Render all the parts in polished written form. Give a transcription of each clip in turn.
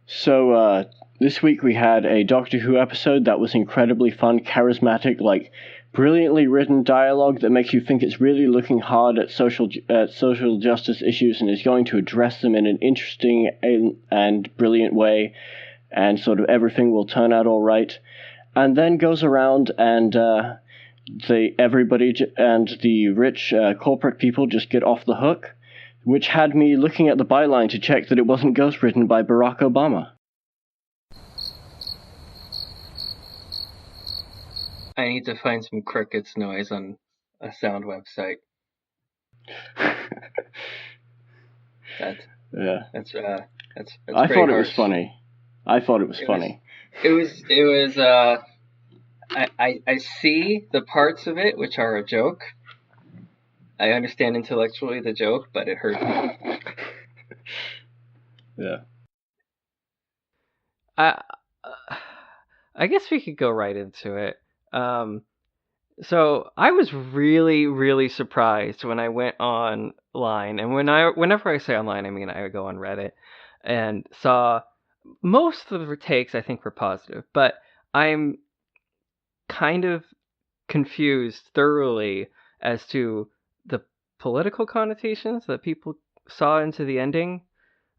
So, this week we had a Doctor Who episode that was incredibly fun, charismatic, brilliantly written dialogue that makes you think it's really looking hard at social justice issues and is going to address them in an interesting and brilliant way, and sort of everything will turn out all right. And then goes around and everybody and the rich corporate people just get off the hook, which had me looking at the byline to check that it wasn't ghostwritten by Barack Obama. I need to find some crickets noise on a sound website. That's I thought it was funny. I thought it was funny. It was I see the parts of it which are a joke. I understand intellectually the joke, but it hurts me. Yeah. I guess we could go right into it. So I was really, really surprised when I went online, and whenever I say online, I mean I would go on Reddit and saw most of the takes I think were positive, but I'm kind of confused thoroughly as to the political connotations that people saw into the ending.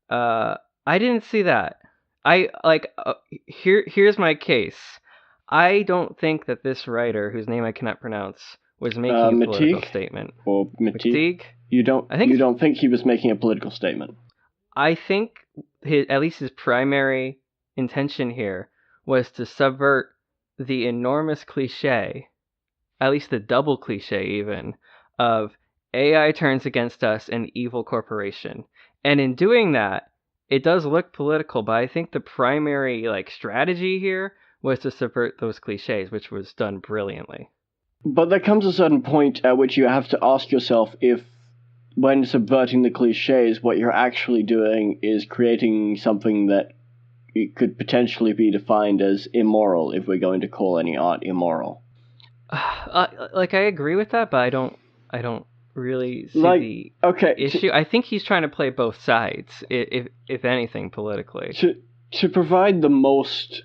I didn't see that. Here's my case. I don't think that this writer, whose name I cannot pronounce, was making a political statement. Or McTeague? You don't think he was making a political statement? I think at least his primary intention here was to subvert the enormous cliche, at least the double cliche even, of AI turns against us and evil corporation. And in doing that, it does look political, but I think the primary strategy here was to subvert those cliches, which was done brilliantly. But there comes a certain point at which you have to ask yourself if, when subverting the cliches, what you're actually doing is creating something that it could potentially be defined as immoral, if we're going to call any art immoral. I agree with that, but I don't really see the issue. I think he's trying to play both sides, if anything, politically. To provide the most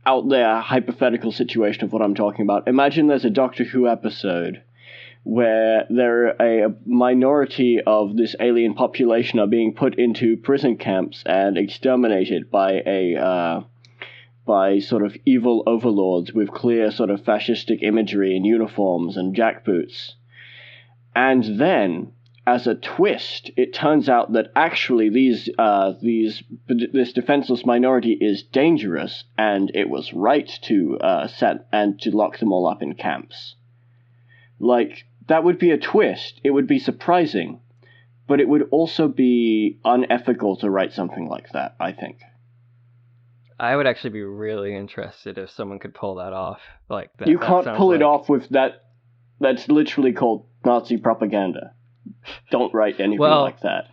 out there hypothetical situation of what I'm talking about, imagine there's a Doctor Who episode where a minority of this alien population are being put into prison camps and exterminated by by sort of evil overlords with clear sort of fascistic imagery and uniforms and jackboots. And then, as a twist, it turns out that actually this defenseless minority is dangerous, and it was right to to lock them all up in camps. That would be a twist. It would be surprising, but it would also be unethical to write something like that, I think. I would actually be really interested if someone could pull that off. That. You can't pull it off with that. That's literally called Nazi propaganda. Don't write anything like that.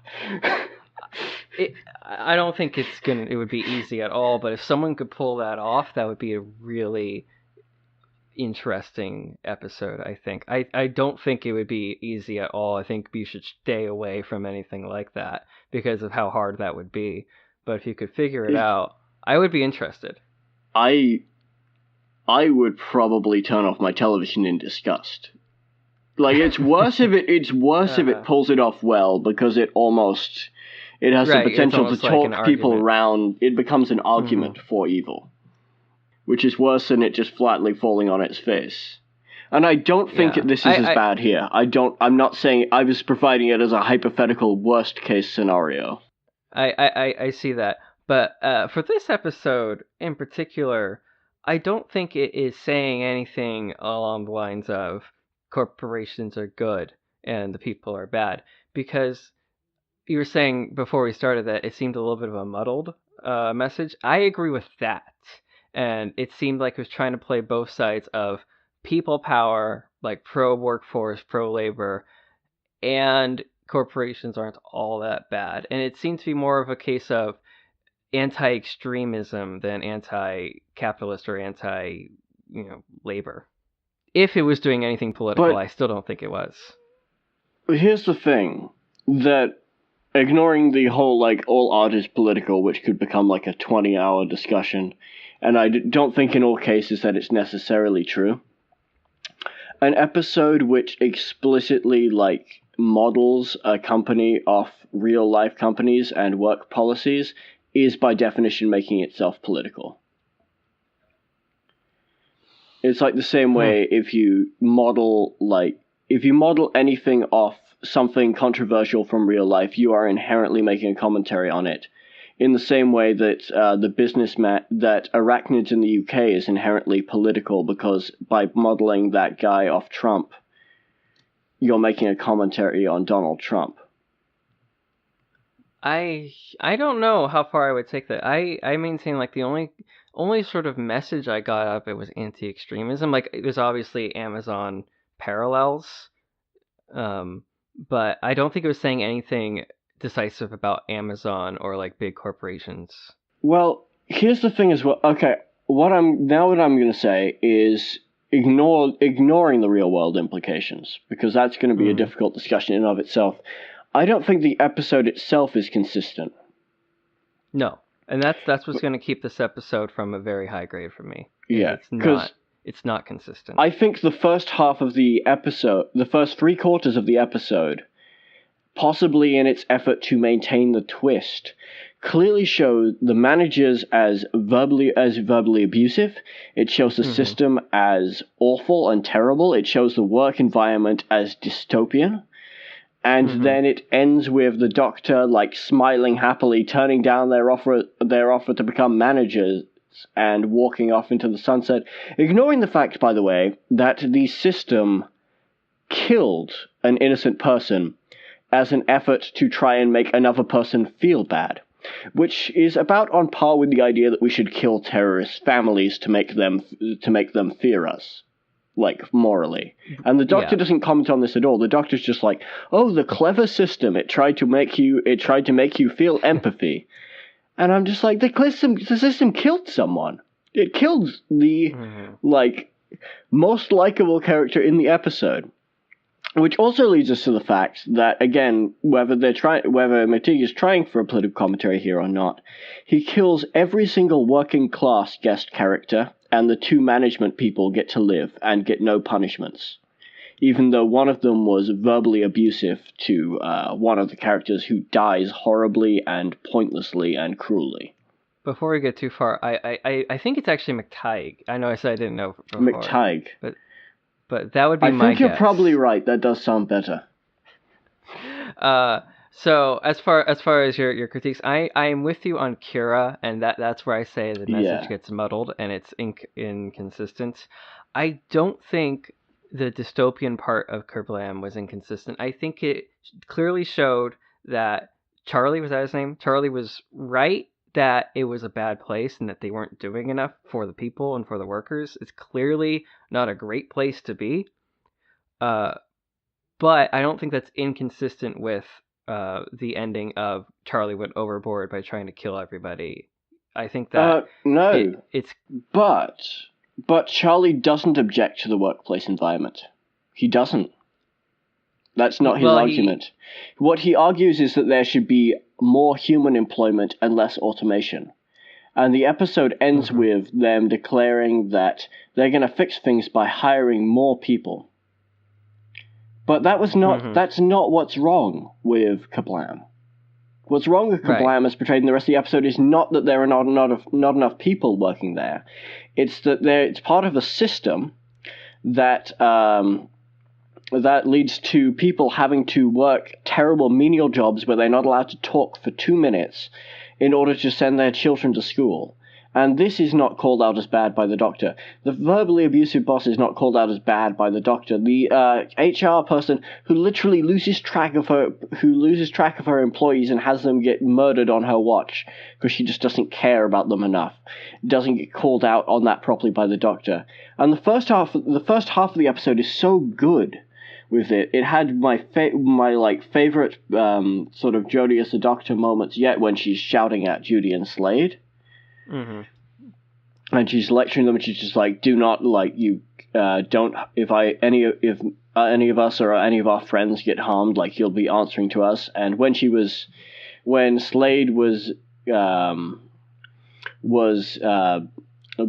I don't think it would be easy at all, but if someone could pull that off, that would be a really interesting episode, I think. I don't think it would be easy at all. I think you should stay away from anything like that because of how hard that would be. But if you could figure it out, I would be interested. I would probably turn off my television in disgust. It's worse if it pulls it off well, because it has the potential to talk people around. It becomes an argument for evil, which is worse than it just flatly falling on its face. And I don't think this is as bad here. I'm not saying. I was providing it as a hypothetical worst case scenario. I see that. But for this episode in particular, I don't think it is saying anything along the lines of corporations are good and the people are bad. Because you were saying before we started that it seemed a little bit of a muddled message. I agree with that. And it seemed like it was trying to play both sides of people power, pro-workforce, pro-labor, and corporations aren't all that bad. And it seemed to be more of a case of anti-extremism than anti-capitalist or anti-labor. If it was doing anything political, I still don't think it was. Here's the thing, that ignoring the whole, like, all art is political, which could become, like, a 20-hour discussion, and I don't think in all cases that it's necessarily true. An episode which explicitly, like, models a company off real-life companies and work policies is, by definition, making itself political. It's like the same way if you model anything off something controversial from real life, you are inherently making a commentary on it. In the same way that that arachnids in the UK is inherently political, because by modeling that guy off Trump, you're making a commentary on Donald Trump. I don't know how far I would take that. I maintain, like, the only sort of message I got out of it was anti-extremism. Like, there's obviously Amazon parallels, but I don't think it was saying anything decisive about Amazon or, like, big corporations. Well, here's the thing as well. Okay, what I'm going to say is ignoring the real world implications, because that's going to be a difficult discussion in and of itself. I don't think the episode itself is consistent. No, and that's what's going to keep this episode from a very high grade for me. Yeah, it's not consistent. I think the first half of the episode, the first 3/4 of the episode, possibly in its effort to maintain the twist, clearly show the managers as verbally abusive. It shows the system as awful and terrible. It shows the work environment as dystopian. And then it ends with the Doctor, like, smiling happily, turning down their offer to become managers and walking off into the sunset, ignoring the fact, by the way, that the system killed an innocent person as an effort to try and make another person feel bad, which is about on par with the idea that we should kill terrorist families to make them fear us, like, morally. And the Doctor doesn't comment on this at all. The Doctor's just like, oh, the clever system, it tried to make you feel empathy. And I'm just like, the system killed someone. It killed the like, most likable character in the episode. Which also leads us to the fact that, again, whether Matig is trying for a political commentary here or not, he kills every single working class guest character, and the 2 management people get to live and get no punishments, even though one of them was verbally abusive to one of the characters, who dies horribly and pointlessly and cruelly. Before we get too far, I think it's actually McTighe. I know I said I didn't know before. McTighe. But that would be my guess. I think you're probably right. That does sound better. So as far as your critiques, I am with you on Kira, and that's where I say the message gets muddled and it's inconsistent. I don't think the dystopian part of Kerblam was inconsistent. I think it clearly showed that Charlie, was that his name? Charlie was right that it was a bad place and that they weren't doing enough for the people and for the workers. It's clearly not a great place to be. But I don't think that's inconsistent with the ending of Charlie went overboard by trying to kill everybody. I think that no, it's but Charlie doesn't object to the workplace environment. He doesn't. That's not his argument. What he argues is that there should be more human employment and less automation. And the episode ends with them declaring that they're going to fix things by hiring more people. But that's not what's wrong with Kerblam. What's wrong with Kerblam, as portrayed in the rest of the episode, is not that there are not enough people working there. It's that it's part of a system that that leads to people having to work terrible menial jobs where they're not allowed to talk for 2 minutes in order to send their children to school. And this is not called out as bad by the Doctor. The verbally abusive boss is not called out as bad by the Doctor. The HR person who literally loses track of her employees and has them get murdered on her watch because she just doesn't care about them enough, doesn't get called out on that properly by the Doctor. And the first half of the episode is so good with it. It had my favorite sort of Jodie as the Doctor moments yet, when she's shouting at Judy and Slade. And she's lecturing them, and she's just like, "Do not, like, you don't. If any of us or any of our friends get harmed, like, you'll be answering to us." And when she was when Slade was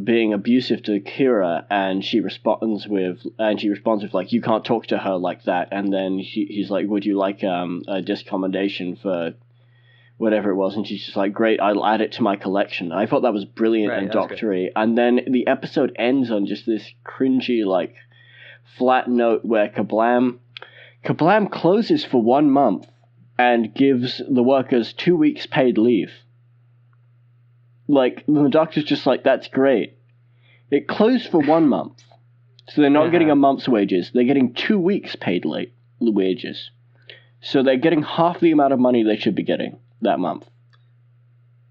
being abusive to Kira, and she responds with like, you can't talk to her like that, and then he's like, would you like a disc commendation for whatever it was, and she's just like, great, I'll add it to my collection. I thought that was brilliant and doctory, and then the episode ends on just this cringy, like, flat note where Kerblam closes for 1 month and gives the workers 2 weeks paid leave. Like, the doctor's just like, that's great. It closed for 1 month, so they're not getting a month's wages, they're getting 2 weeks paid wages. So they're getting half the amount of money they should be getting that month.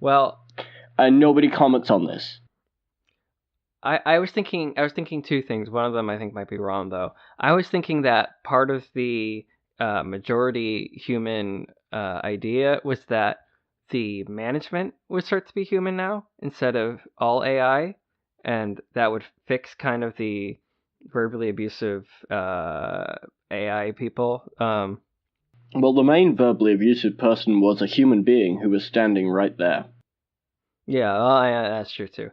Well, and nobody comments on this. I was thinking two things. One of them I think might be wrong, though. I was thinking that part of the majority human idea was that the management would start to be human now instead of all AI, and that would fix kind of the verbally abusive AI people. Well, the main verbally abusive person was a human being who was standing right there. Yeah, well, yeah, that's true too.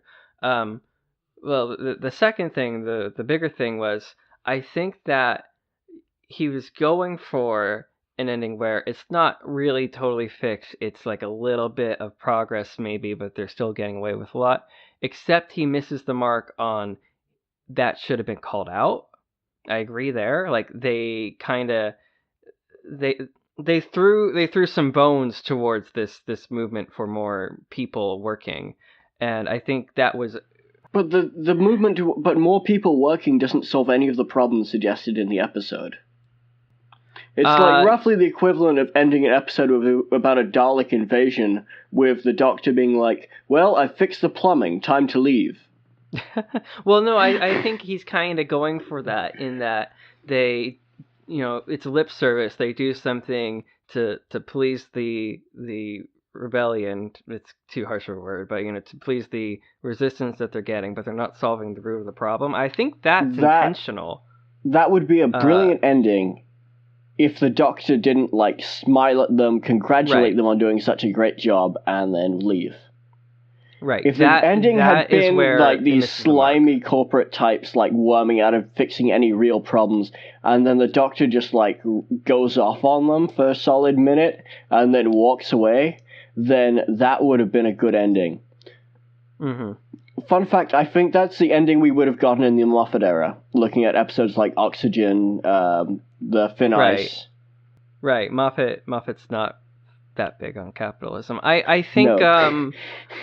Well, the second thing, the bigger thing was, I think that he was going for an ending where it's not really totally fixed. It's like a little bit of progress maybe, but they're still getting away with a lot. Except he misses the mark on that should have been called out. I agree there. Like they kind of they threw some bones towards this movement for more people working, and I think that was. But the movement but more people working doesn't solve any of the problems suggested in the episode. It's like roughly the equivalent of ending an episode about a Dalek invasion with the Doctor being like, well, I fixed the plumbing, time to leave. Well, no, I think he's kind of going for that, in that they, it's lip service. They do something to please the rebellion. It's too harsh of a word, but to please the resistance that they're getting, but they're not solving the root of the problem. I think that's intentional. That would be a brilliant ending if the Doctor didn't like smile at them, congratulate them on doing such a great job, and then leave. Right. If the ending had been like these slimy corporate types like worming out of fixing any real problems, and then the Doctor just like goes off on them for a solid minute and then walks away, then that would have been a good ending. Mm-hmm. Fun fact, I think that's the ending we would have gotten in the Moffat era, looking at episodes like Oxygen, the Thin Ice. Right. Moffat's not that big on capitalism. I think no.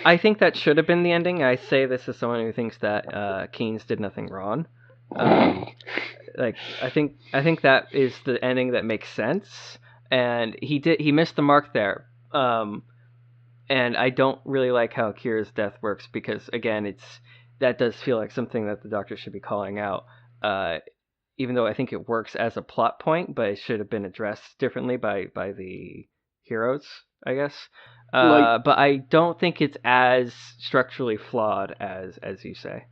I think that should have been the ending. I say this as someone who thinks that Keynes did nothing wrong. Like I think that is the ending that makes sense, and he missed the mark there. And I don't really like how Kira's death works, because again, that does feel like something that the Doctor should be calling out. Even though I think it works as a plot point, but it should have been addressed differently by the heroes, I guess. But I don't think it's as structurally flawed as you say.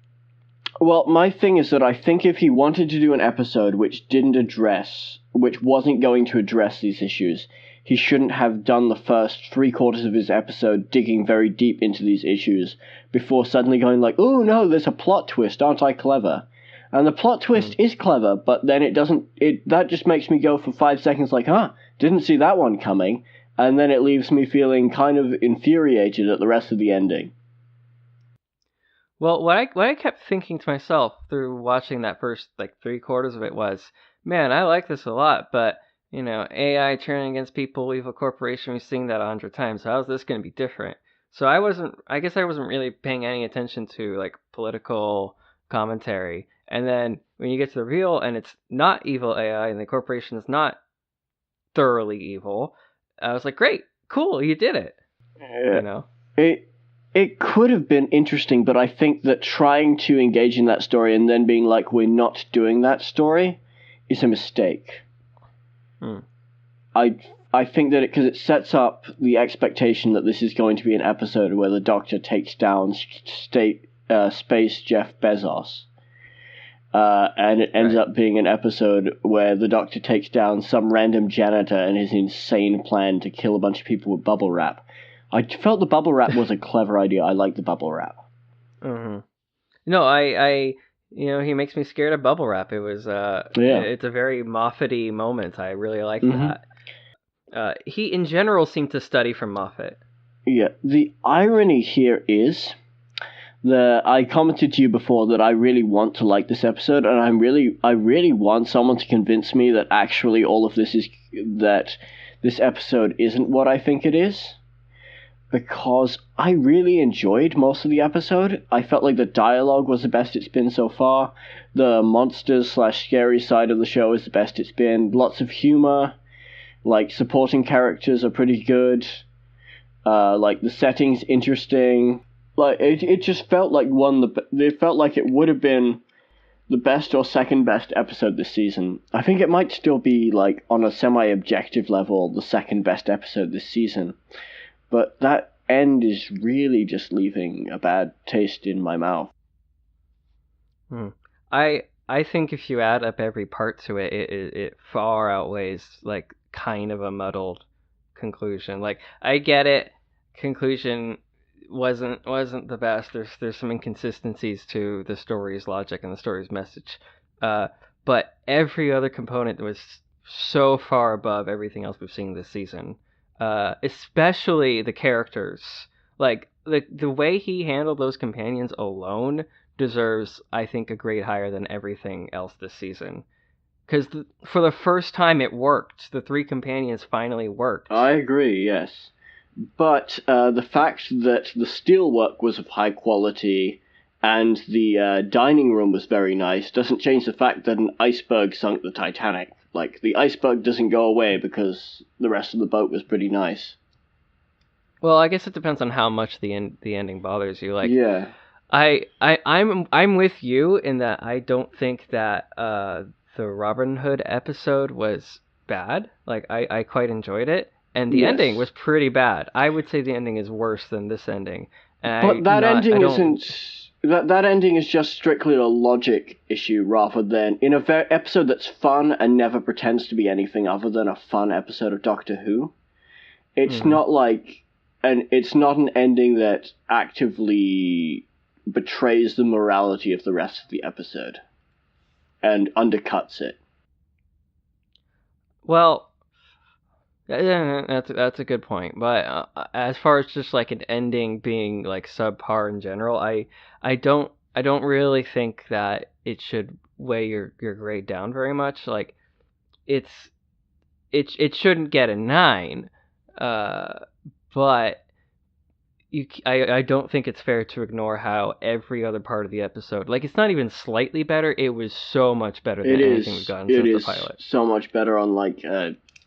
Well, my thing is that I think if he wanted to do an episode which wasn't going to address these issues, he shouldn't have done the first 3/4 of his episode digging very deep into these issues before suddenly going like, oh no, there's a plot twist, aren't I clever? And the plot twist is clever, but then that just makes me go for 5 seconds like, didn't see that one coming, and then it leaves me feeling kind of infuriated at the rest of the ending. Well, what I kept thinking to myself through watching that first 3/4 of it was, man, I like this a lot, but AI turning against people, evil corporation, we've seen that 100 times. So how is this going to be different? So I guess I wasn't really paying any attention to political commentary. And then when you get to the real, and it's not evil AI, and the corporation is not thoroughly evil, I was like, great, cool, you did it. It could have been interesting, but I think that trying to engage in that story and then being like, we're not doing that story, is a mistake. I think that because it sets up the expectation that this is going to be an episode where the Doctor takes down space Jeff Bezos. and it ends up being an episode where the Doctor takes down some random janitor and his insane plan to kill a bunch of people with bubble wrap. I felt the bubble wrap was a clever idea. I like the bubble wrap. Mm-hmm. No, I he makes me scared of bubble wrap. It was it's a very Moffat-y moment. I really like that. He in general seemed to study from Moffat. Yeah, the irony here is I commented to you before that I really want to like this episode, and I really want someone to convince me that actually all of this is that this episode isn't what I think it is. Because I really enjoyed most of the episode. I felt like the dialogue was the best it's been so far. The monsters/scary side of the show is the best it's been. Lots of humor. Like, supporting characters are pretty good. Like, the setting's interesting. Like, it just felt like it felt like it would have been the best or second best episode this season. I think it might still be, like, on a semi-objective level, the second best episode this season. But that end is really just leaving a bad taste in my mouth. I think if you add up every part to it, it far outweighs, like, kind of a muddled conclusion. Like, I get it, conclusion wasn't the best. There's some inconsistencies to the story's logic and the story's message. But every other component was so far above everything else we've seen this season. Especially the characters. Like, the way he handled those companions alone deserves, I think, a grade higher than everything else this season. Because for the first time it worked. The three companions finally worked. I agree, yes. But the fact that the steelwork was of high quality and the dining room was very nice doesn't change the fact that an iceberg sunk the Titanic. Like, the iceberg doesn't go away because the rest of the boat was pretty nice. Well, I guess it depends on how much the ending bothers you. Like, yeah, I'm with you in that I don't think that the Robin Hood episode was bad. Like, I quite enjoyed it, and the ending was pretty bad. I would say the ending is worse than this ending. But that ending isn't. That ending is just strictly a logic issue rather than in episode that's fun and never pretends to be anything other than a fun episode of Doctor Who. It's not like it's not an ending that actively betrays the morality of the rest of the episode and undercuts it. Well, that's a good point. But as far as just like an ending being like subpar in general, I don't really think that it should weigh your grade down very much. Like, it shouldn't get a 9, but I don't think it's fair to ignore how every other part of the episode, like, it's not even slightly better. It was so much better than anything we've gotten since the pilot. It is so much better on like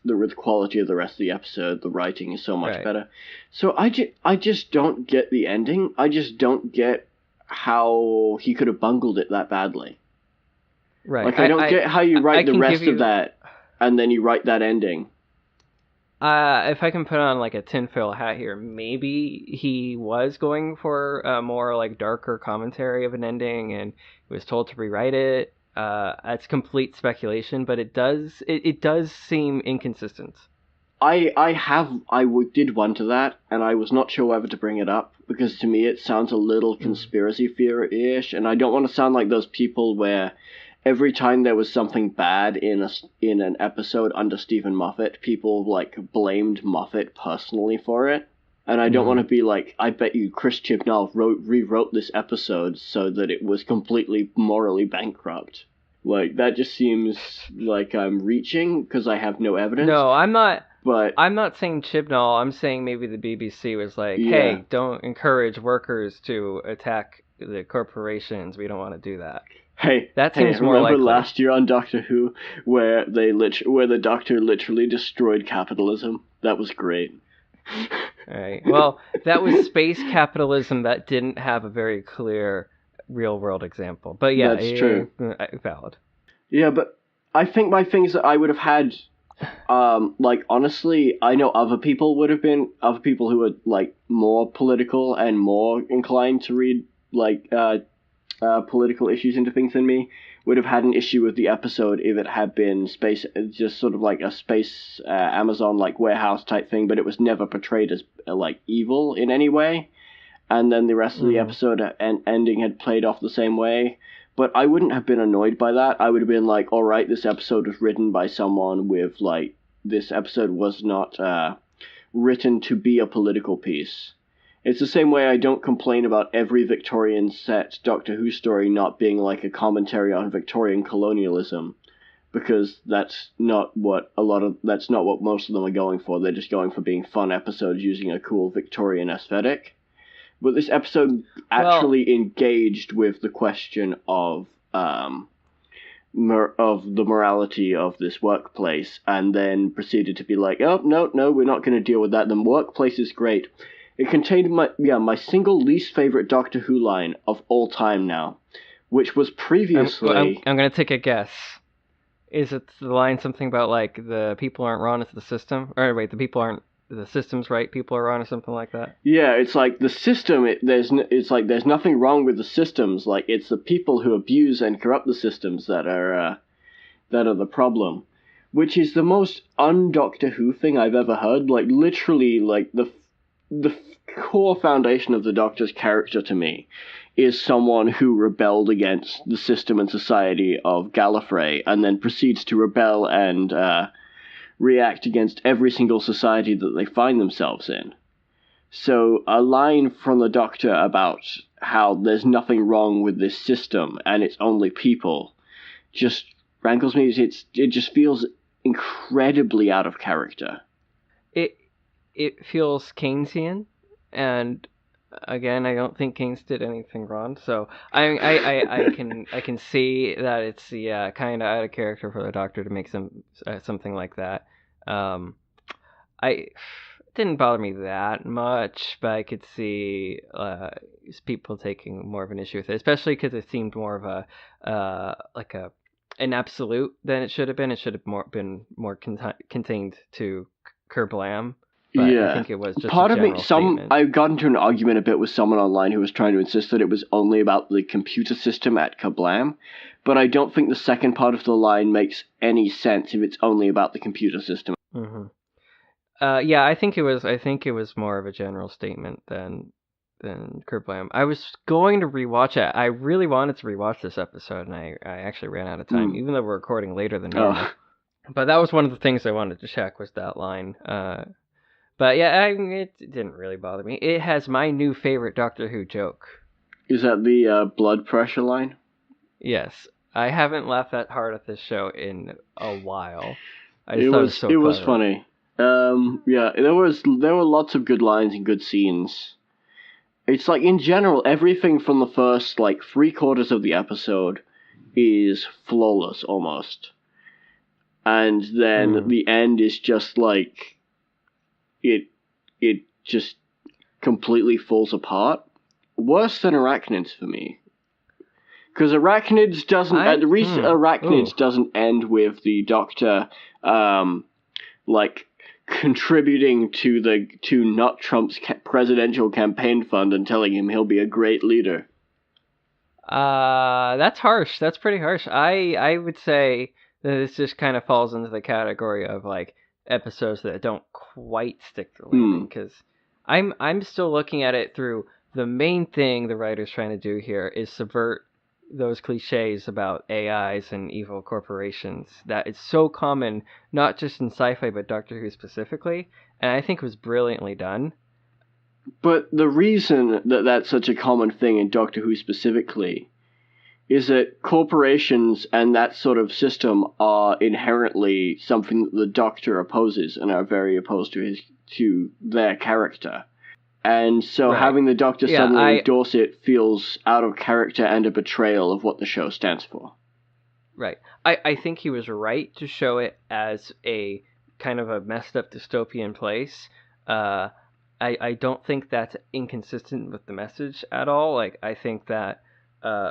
the quality of the rest of the episode. The writing is so much better. So I just don't get the ending. I just don't get how he could have bungled it that badly. Right. Like, I don't get how you write the rest of that and then you write that ending. If I can put on like a tinfoil hat here, maybe he was going for a more like darker commentary of an ending and he was told to rewrite it. That's complete speculation, but it does seem inconsistent. I did wonder that, and I was not sure whether to bring it up, because to me it sounds a little conspiracy theory-ish, and I don't want to sound like those people where every time there was something bad in an episode under Stephen Moffat, people like blamed Moffat personally for it. And I don't want to be like, I bet you Chris Chibnall rewrote this episode so that it was completely morally bankrupt. Like, that just seems like I'm reaching because I have no evidence. No, I'm not. But I'm not saying Chibnall. I'm saying maybe the BBC was like, hey, don't encourage workers to attack the corporations. We don't want to do that. Hey, that seems more likely. Remember last year on Doctor Who where the Doctor literally destroyed capitalism? That was great. Right. Well, that was space capitalism that didn't have a very clear real-world example. But yeah, that's true. Valid. Yeah, but I think my things that I would have had, like, honestly, I know other people who were, like, more political and more inclined to read, like, political issues into things than me, would have had an issue with the episode if it had been space, just sort of like a space Amazon like warehouse type thing, but it was never portrayed as like evil in any way. And then the rest of the episode ending had played off the same way. But I wouldn't have been annoyed by that. I would have been like, all right, this episode was written by someone with like, this episode was not written to be a political piece. It's the same way I don't complain about every Victorian set Doctor Who story not being like a commentary on Victorian colonialism, because that's not what most of them are going for. They're just going for being fun episodes using a cool Victorian aesthetic. But this episode actually engaged with the question of the morality of this workplace, and then proceeded to be like, oh, no, we're not going to deal with that. The workplace is great. It contained my single least favorite Doctor Who line of all time now, which was previously... I'm going to take a guess. Is it the line something about, like, the people aren't wrong, it's the system? Or wait, the system's right, people are wrong, or something like that? Yeah, it's like the system, there's nothing wrong with the systems. Like, it's the people who abuse and corrupt the systems that are the problem. Which is the most un-Doctor Who thing I've ever heard. Like, literally, like, the core foundation of the Doctor's character to me is someone who rebelled against the system and society of Gallifrey, and then proceeds to rebel and react against every single society that they find themselves in. So a line from the Doctor about how there's nothing wrong with this system and it's only people just rankles me. It just feels incredibly out of character. It feels Keynesian, and again, I don't think Keynes did anything wrong. So I can see that it's kind of out of character for the Doctor to make something like that. It didn't bother me that much, but I could see people taking more of an issue with it, especially because it seemed more of an absolute than it should have been. It should have been more contained to Kerblam. But yeah. I think it was just part of me. I got into an argument a bit with someone online who was trying to insist that it was only about the computer system at Kerblam, but I don't think the second part of the line makes any sense if it's only about the computer system. Mm-hmm. Yeah, I think it was more of a general statement than Kerblam. I was going to rewatch it. I really wanted to rewatch this episode, and I actually ran out of time, even though we're recording later than normal. But that was one of the things I wanted to check, was that line. But yeah, it didn't really bother me. It has my new favorite Doctor Who joke. Is that the blood pressure line? Yes. I haven't laughed that hard at this show in a while. It was funny. Yeah, there were lots of good lines and good scenes. It's like, in general, everything from the first, like, 3/4 of the episode is flawless, almost. And then the end is just, like, it just completely falls apart. Worse than Arachnids for me. Because Arachnids doesn't... Arachnids doesn't end with the Doctor, contributing to not Trump's presidential campaign fund and telling him he'll be a great leader. That's harsh. That's pretty harsh. I would say that this just kind of falls into the category of, like, episodes that don't quite stick to landing, because I'm still looking at it through the main thing the writer's trying to do here is subvert those cliches about AIs and evil corporations that is so common, not just in sci-fi, but Doctor Who specifically, and I think it was brilliantly done. But the reason that that's such a common thing in Doctor Who specifically is that corporations and that sort of system are inherently something that the Doctor opposes and are very opposed to their character. And so having the Doctor suddenly endorse it feels out of character and a betrayal of what the show stands for. Right. I think he was right to show it as a kind of a messed up dystopian place. I don't think that's inconsistent with the message at all. Like, I think that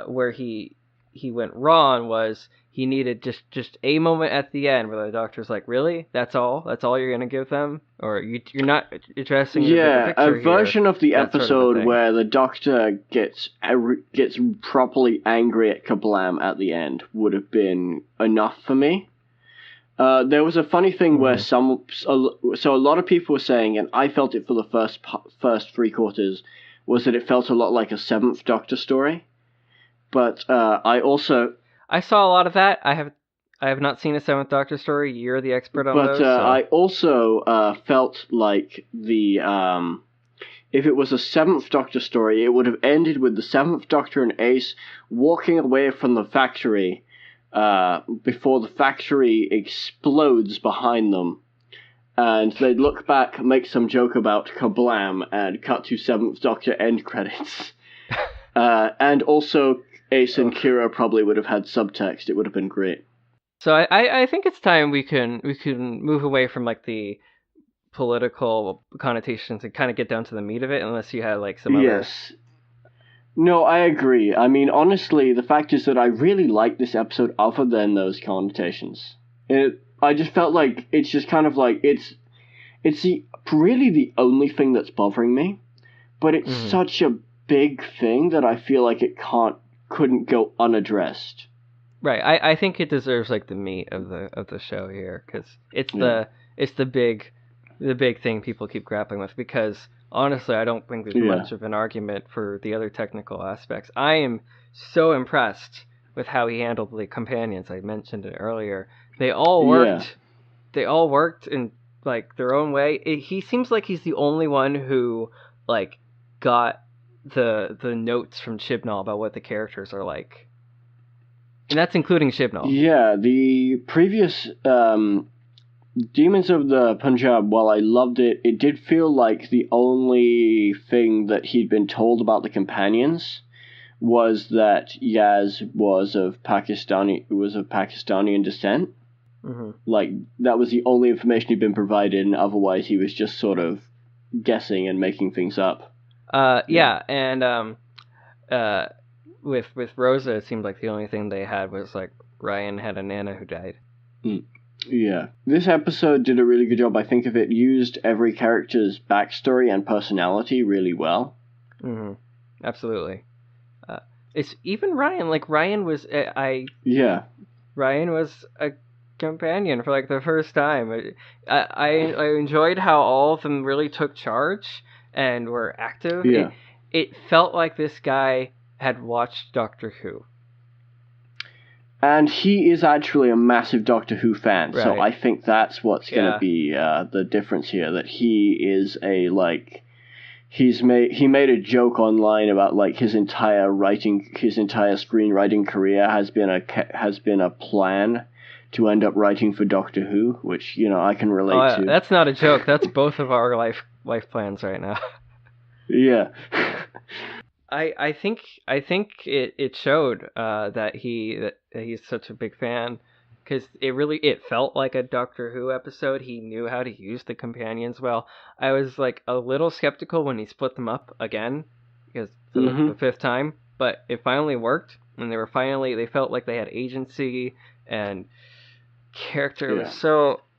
where he he went wrong was he needed just a moment at the end where the doctor's like, really? That's all you're gonna give them? Or you're not addressing the bigger picture a version of the that episode sort of where the doctor gets properly angry at Kerblam at the end would have been enough for me. There was a funny thing where so a lot of people were saying, and I felt it for the first three quarters, was that it felt a lot like a Seventh Doctor story. But I saw a lot of that. I have not seen a Seventh Doctor story. You're the expert on those. But I also felt like if it was a Seventh Doctor story, it would have ended with the Seventh Doctor and Ace walking away from the factory before the factory explodes behind them. And they'd look back, make some joke about Kerblam, and cut to Seventh Doctor end credits. And also, Ace and Kira probably would have had subtext. It would have been great. So I think it's time we can move away from like the political connotations and kind of get down to the meat of it, unless you had like some other... Yes. No, I agree. I mean, honestly, the fact is that I really like this episode other than those connotations. I just felt like it's just kind of like, it's really the only thing that's bothering me, but it's such a big thing that I feel like it couldn't go unaddressed. Right. I think it deserves like the meat of the show here, because it's the big thing people keep grappling with, because honestly, I don't think there's much of an argument for the other technical aspects. I am so impressed with how he handled the companions. I mentioned it earlier. They all worked. Yeah. They all worked in like their own way. He seems like he's the only one who like got the notes from Chibnall about what the characters are like. And that's including Chibnall. Yeah, the previous Demons of the Punjab, while I loved it, it did feel like the only thing that he'd been told about the companions was that Yaz was of Pakistani descent. Mm-hmm. Like, that was the only information he'd been provided, and otherwise he was just sort of guessing and making things up. And with Rosa, it seemed like the only thing they had was like Ryan had a nana who died. Yeah. This episode did a really good job, I think, of it. Used every character's backstory and personality really well. Mm-hmm. Absolutely. It's even Ryan. Like, Ryan was... Ryan was a companion for, like, the first time. I enjoyed how all of them really took charge and were active. Yeah. It felt like this guy had watched Doctor Who. And he is actually a massive Doctor Who fan, right. So I think that's what's going to be the difference here. That he is he made a joke online about like his entire screenwriting career has been a plan to end up writing for Doctor Who, which I can relate to. That's not a joke. That's both of our life plans right now. Yeah. I think it showed that he's such a big fan, because it felt like a Doctor Who episode. He knew how to use the companions well. I was like a little skeptical when he split them up again, because the fifth time, but it finally worked, and they felt like they had agency and character. Yeah.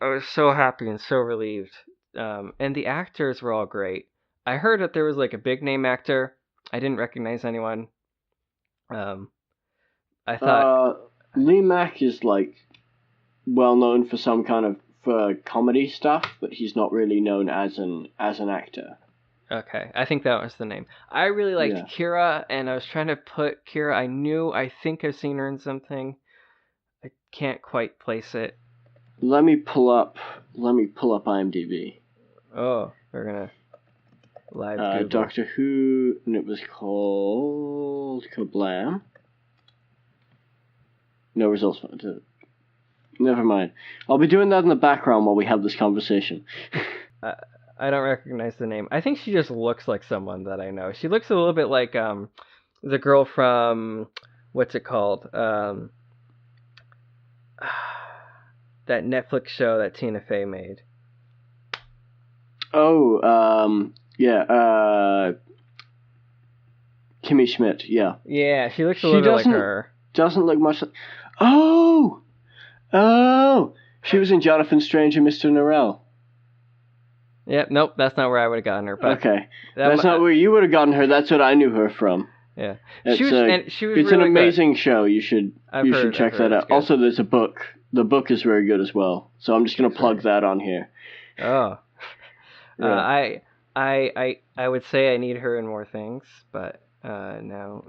I was so happy and so relieved. And the actors were all great. I heard that there was like a big name actor. I didn't recognize anyone. I thought Lee Mack is like well known for some kind of for comedy stuff, but he's not really known as an actor. Okay, I think that was the name. I really liked Kira, and I was trying to put Kira. I think I've seen her in something. I can't quite place it. Let me pull up IMDb. Oh, we're gonna live Google. Doctor Who, and it was called Kerblam. No results. Never mind. I'll be doing that in the background while we have this conversation. I don't recognize the name. I think she just looks like someone that I know. She looks a little bit like the girl from what's it called? That Netflix show that Tina Fey made. Oh, yeah. Kimmy Schmidt, yeah. Yeah, she looks a little bit like her. Doesn't look much like... Oh! Oh! She was in Jonathan Strange and Mr. Norrell. Yep, nope, that's not where I would have gotten her. But okay. That's not where you would have gotten her. That's what I knew her from. Yeah. She was it's really an amazing show. You should check that out. Also, there's a book. The book is very good as well. So I'm just going to plug that on here. Oh. Yeah. I would say I need her in more things, but no,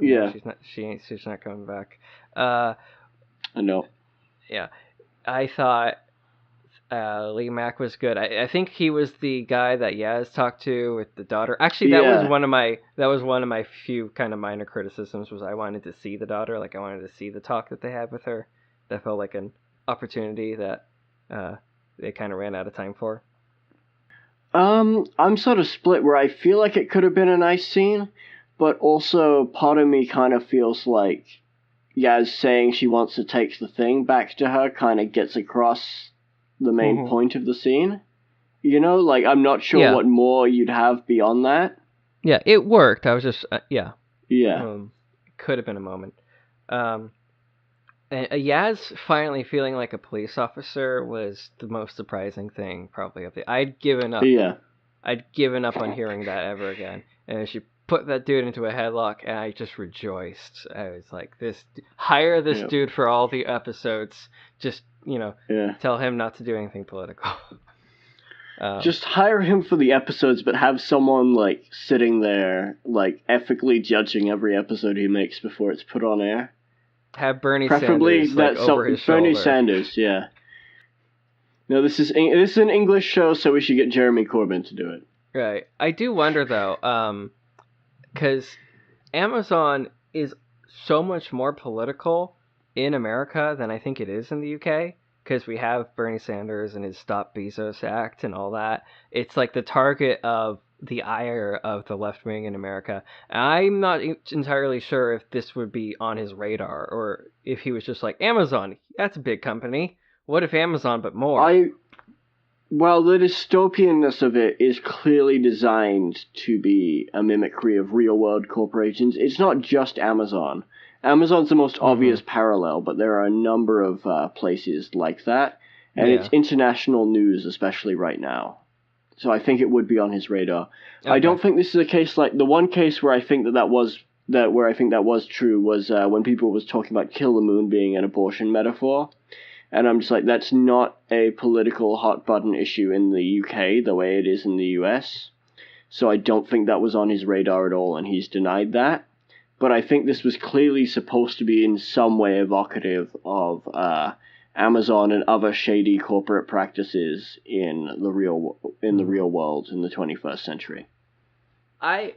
she's not coming back. I know. Yeah. I thought Lee Mack was good. I think he was the guy that Yaz talked to with the daughter. Actually, that was one of my few kind of minor criticisms. Was I wanted to see the daughter, like I wanted to see the talk that they had with her. That felt like an opportunity that they kind of ran out of time for. I'm sort of split where I feel like it could have been a nice scene, but also part of me kind of feels like Yaz saying she wants to take the thing back to her kind of gets across the main point of the scene. You know, like, I'm not sure what more you'd have beyond that. Yeah, it worked. I was just, Yeah. Could have been a moment. Yaz finally feeling like a police officer was the most surprising thing, probably, of it. I'd given up. Yeah. I'd given up on hearing that ever again. And she put that dude into a headlock, and I just rejoiced. I was like, hire this dude for all the episodes. Just, tell him not to do anything political. Just hire him for the episodes, but have someone, like, sitting there, like, ethically judging every episode he makes before it's put on air. Have Bernie Preferably Sanders, over his shoulder. Bernie Sanders, yeah. No, this is an English show, so we should get Jeremy Corbyn to do it. Right. I do wonder, though, because Amazon is so much more political in America than I think it is in the UK, because we have Bernie Sanders and his Stop Bezos Act and all that. It's like the target of the ire of the left wing in America. I'm not entirely sure if this would be on his radar, or if he was just like, Amazon, that's a big company. What if Amazon, but more? Well, the dystopianness of it is clearly designed to be a mimicry of real-world corporations. It's not just Amazon. Amazon's the most obvious parallel, but there are a number of places like that, and it's international news, especially right now. So I think it would be on his radar. Okay. I don't think this is a case like the one case where I think that was true was when people was talking about Kill the Moon being an abortion metaphor. And I'm just like, that's not a political hot button issue in the UK the way it is in the US. So I don't think that was on his radar at all, and he's denied that. But I think this was clearly supposed to be in some way evocative of Amazon and other shady corporate practices in the real world in the 21st century. I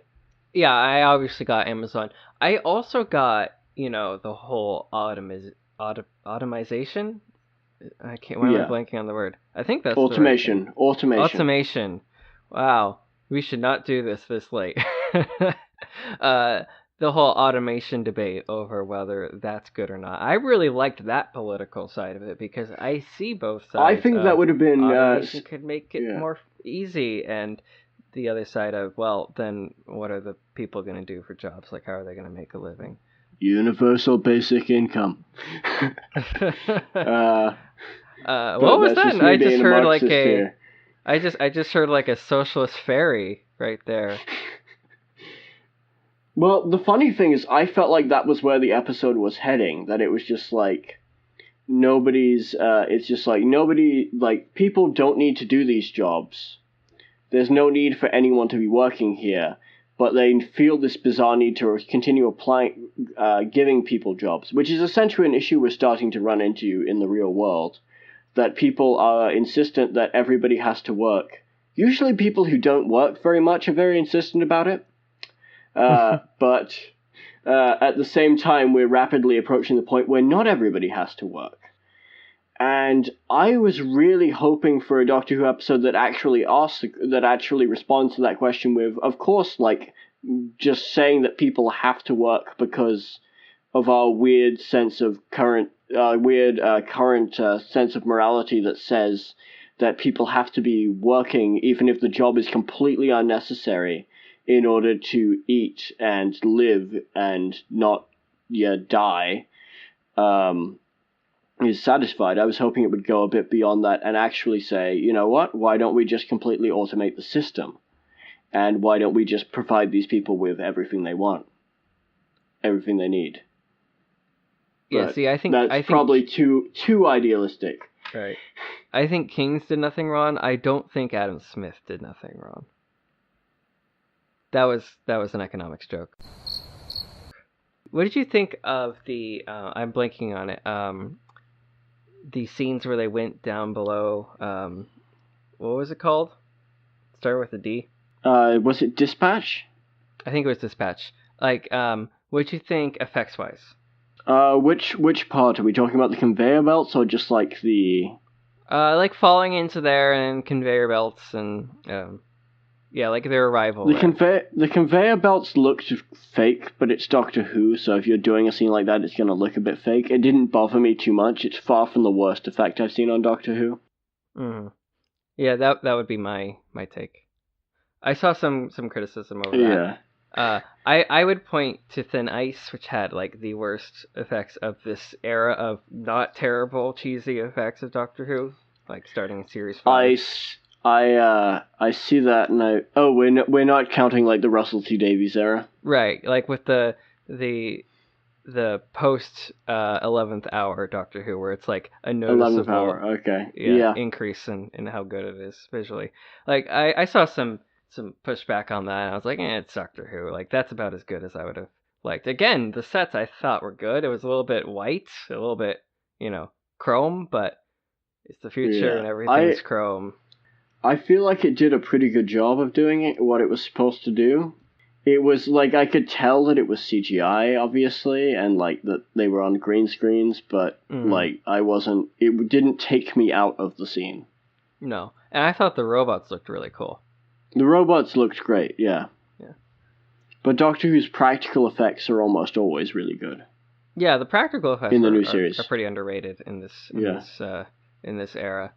obviously got Amazon. I also got, the whole automation. I can't. Why am I blanking on the word? I think that's automation. Automation. Wow, we should not do this late. The whole automation debate over whether that's good or not. I really liked that political side of it because I see both sides. I think that would have been automation could make it more easy, and the other side of, well, then what are the people going to do for jobs? Like, how are they going to make a living? Universal basic income. What was that? I just heard like I just heard like a socialist fairy right there. Well, the funny thing is, I felt like that was where the episode was heading. That it was just like it's just like nobody, like, people don't need to do these jobs. There's no need for anyone to be working here. But they feel this bizarre need to continue giving people jobs, which is essentially an issue we're starting to run into in the real world. That people are insistent that everybody has to work. Usually people who don't work very much are very insistent about it. But at the same time, we're rapidly approaching the point where not everybody has to work. And I was really hoping for a Doctor Who episode that actually responds to that question with, of course, like, just saying that people have to work because of our weird sense of current sense of morality that says that people have to be working even if the job is completely unnecessary in order to eat and live and not die. is satisfied. I was hoping it would go a bit beyond that and actually say, you know what, why don't we just completely automate the system? And why don't we just provide these people with everything they want? Everything they need? Yeah, But see, I think probably too idealistic. Right. I think Kings did nothing wrong. I don't think Adam Smith did nothing wrong. That was an economics joke. What did you think of the? I'm blanking on it. The scenes where they went down below. What was it called? Started with a D. Was it Dispatch? I think it was Dispatch. Like, what did you think effects wise? Which part are we talking about? The conveyor belts or just like the? Like falling into there and conveyor belts and yeah, like their arrival. The conveyor belts looked fake, but it's Doctor Who, so if you're doing a scene like that, it's going to look a bit fake. It didn't bother me too much. It's far from the worst effect I've seen on Doctor Who. Mm-hmm. Yeah, that would be my take. I saw some criticism over that. Yeah. I would point to Thin Ice, which had like the worst effects of this era of not terrible cheesy effects of Doctor Who, like starting in series 5. I see that now. Oh, we're not counting like the Russell T Davies era, right? Like with the post 11th hour Doctor Who, where it's like a noticeable 11th hour. Okay, increase in how good it is visually. Like I saw some pushback on that, and I was like, it's Doctor Who. Like that's about as good as I would have liked. Again, the sets I thought were good. It was a little bit white, a little bit chrome, but it's the future and everything's chrome. I feel like it did a pretty good job of doing it, what it was supposed to do. It was like, I could tell that it was CGI, obviously, and like that they were on green screens, but like it didn't take me out of the scene. No. And I thought the robots looked really cool. The robots looked great, yeah. Yeah. But Doctor Who's practical effects are almost always really good. Yeah, the practical effects in the new series are pretty underrated in this era.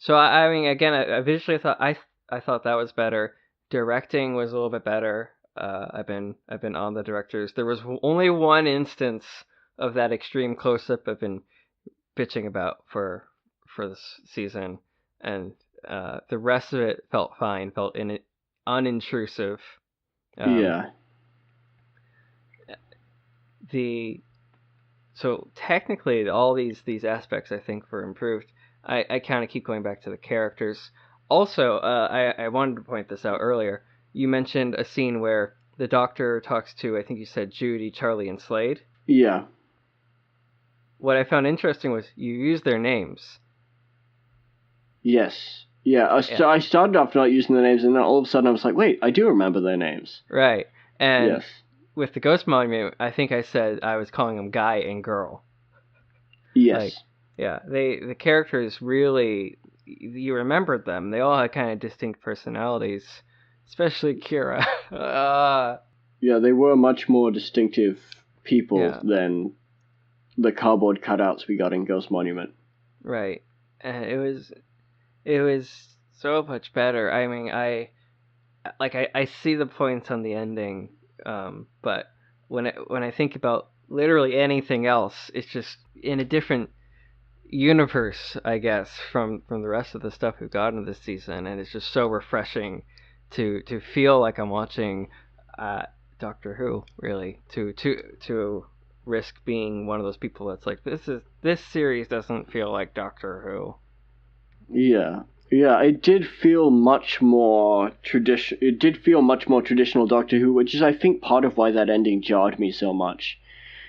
So I mean, again, I visually thought I thought that was better. Directing was a little bit better. I've been on the directors. There was only one instance of that extreme close up I've been bitching about for this season, and the rest of it felt fine, felt unintrusive. Yeah. So technically, all these aspects I think were improved. I kind of keep going back to the characters. Also, I wanted to point this out earlier. You mentioned a scene where the Doctor talks to, I think you said Judy, Charlie, and Slade. Yeah. What I found interesting was you used their names. Yes. Yeah, I started off not using their names, and then all of a sudden I was like, wait, I do remember their names. Right. And yes. With the Ghost Monument, I think I said I was calling them guy and girl. Yes. Like, yeah, the characters really, you remembered them. They all had kind of distinct personalities, especially Kira. Yeah, they were much more distinctive people than the cardboard cutouts we got in Ghost Monument. Right, and it was so much better. I mean, I see the points on the ending, but when I think about literally anything else, it's just in a different universe, I guess, from the rest of the stuff we've gotten this season, and it's just so refreshing to feel like I'm watching Doctor Who, really, to risk being one of those people that's like, this series doesn't feel like Doctor Who. Yeah, it did feel much more It did feel much more traditional Doctor Who, which is, I think, part of why that ending jarred me so much.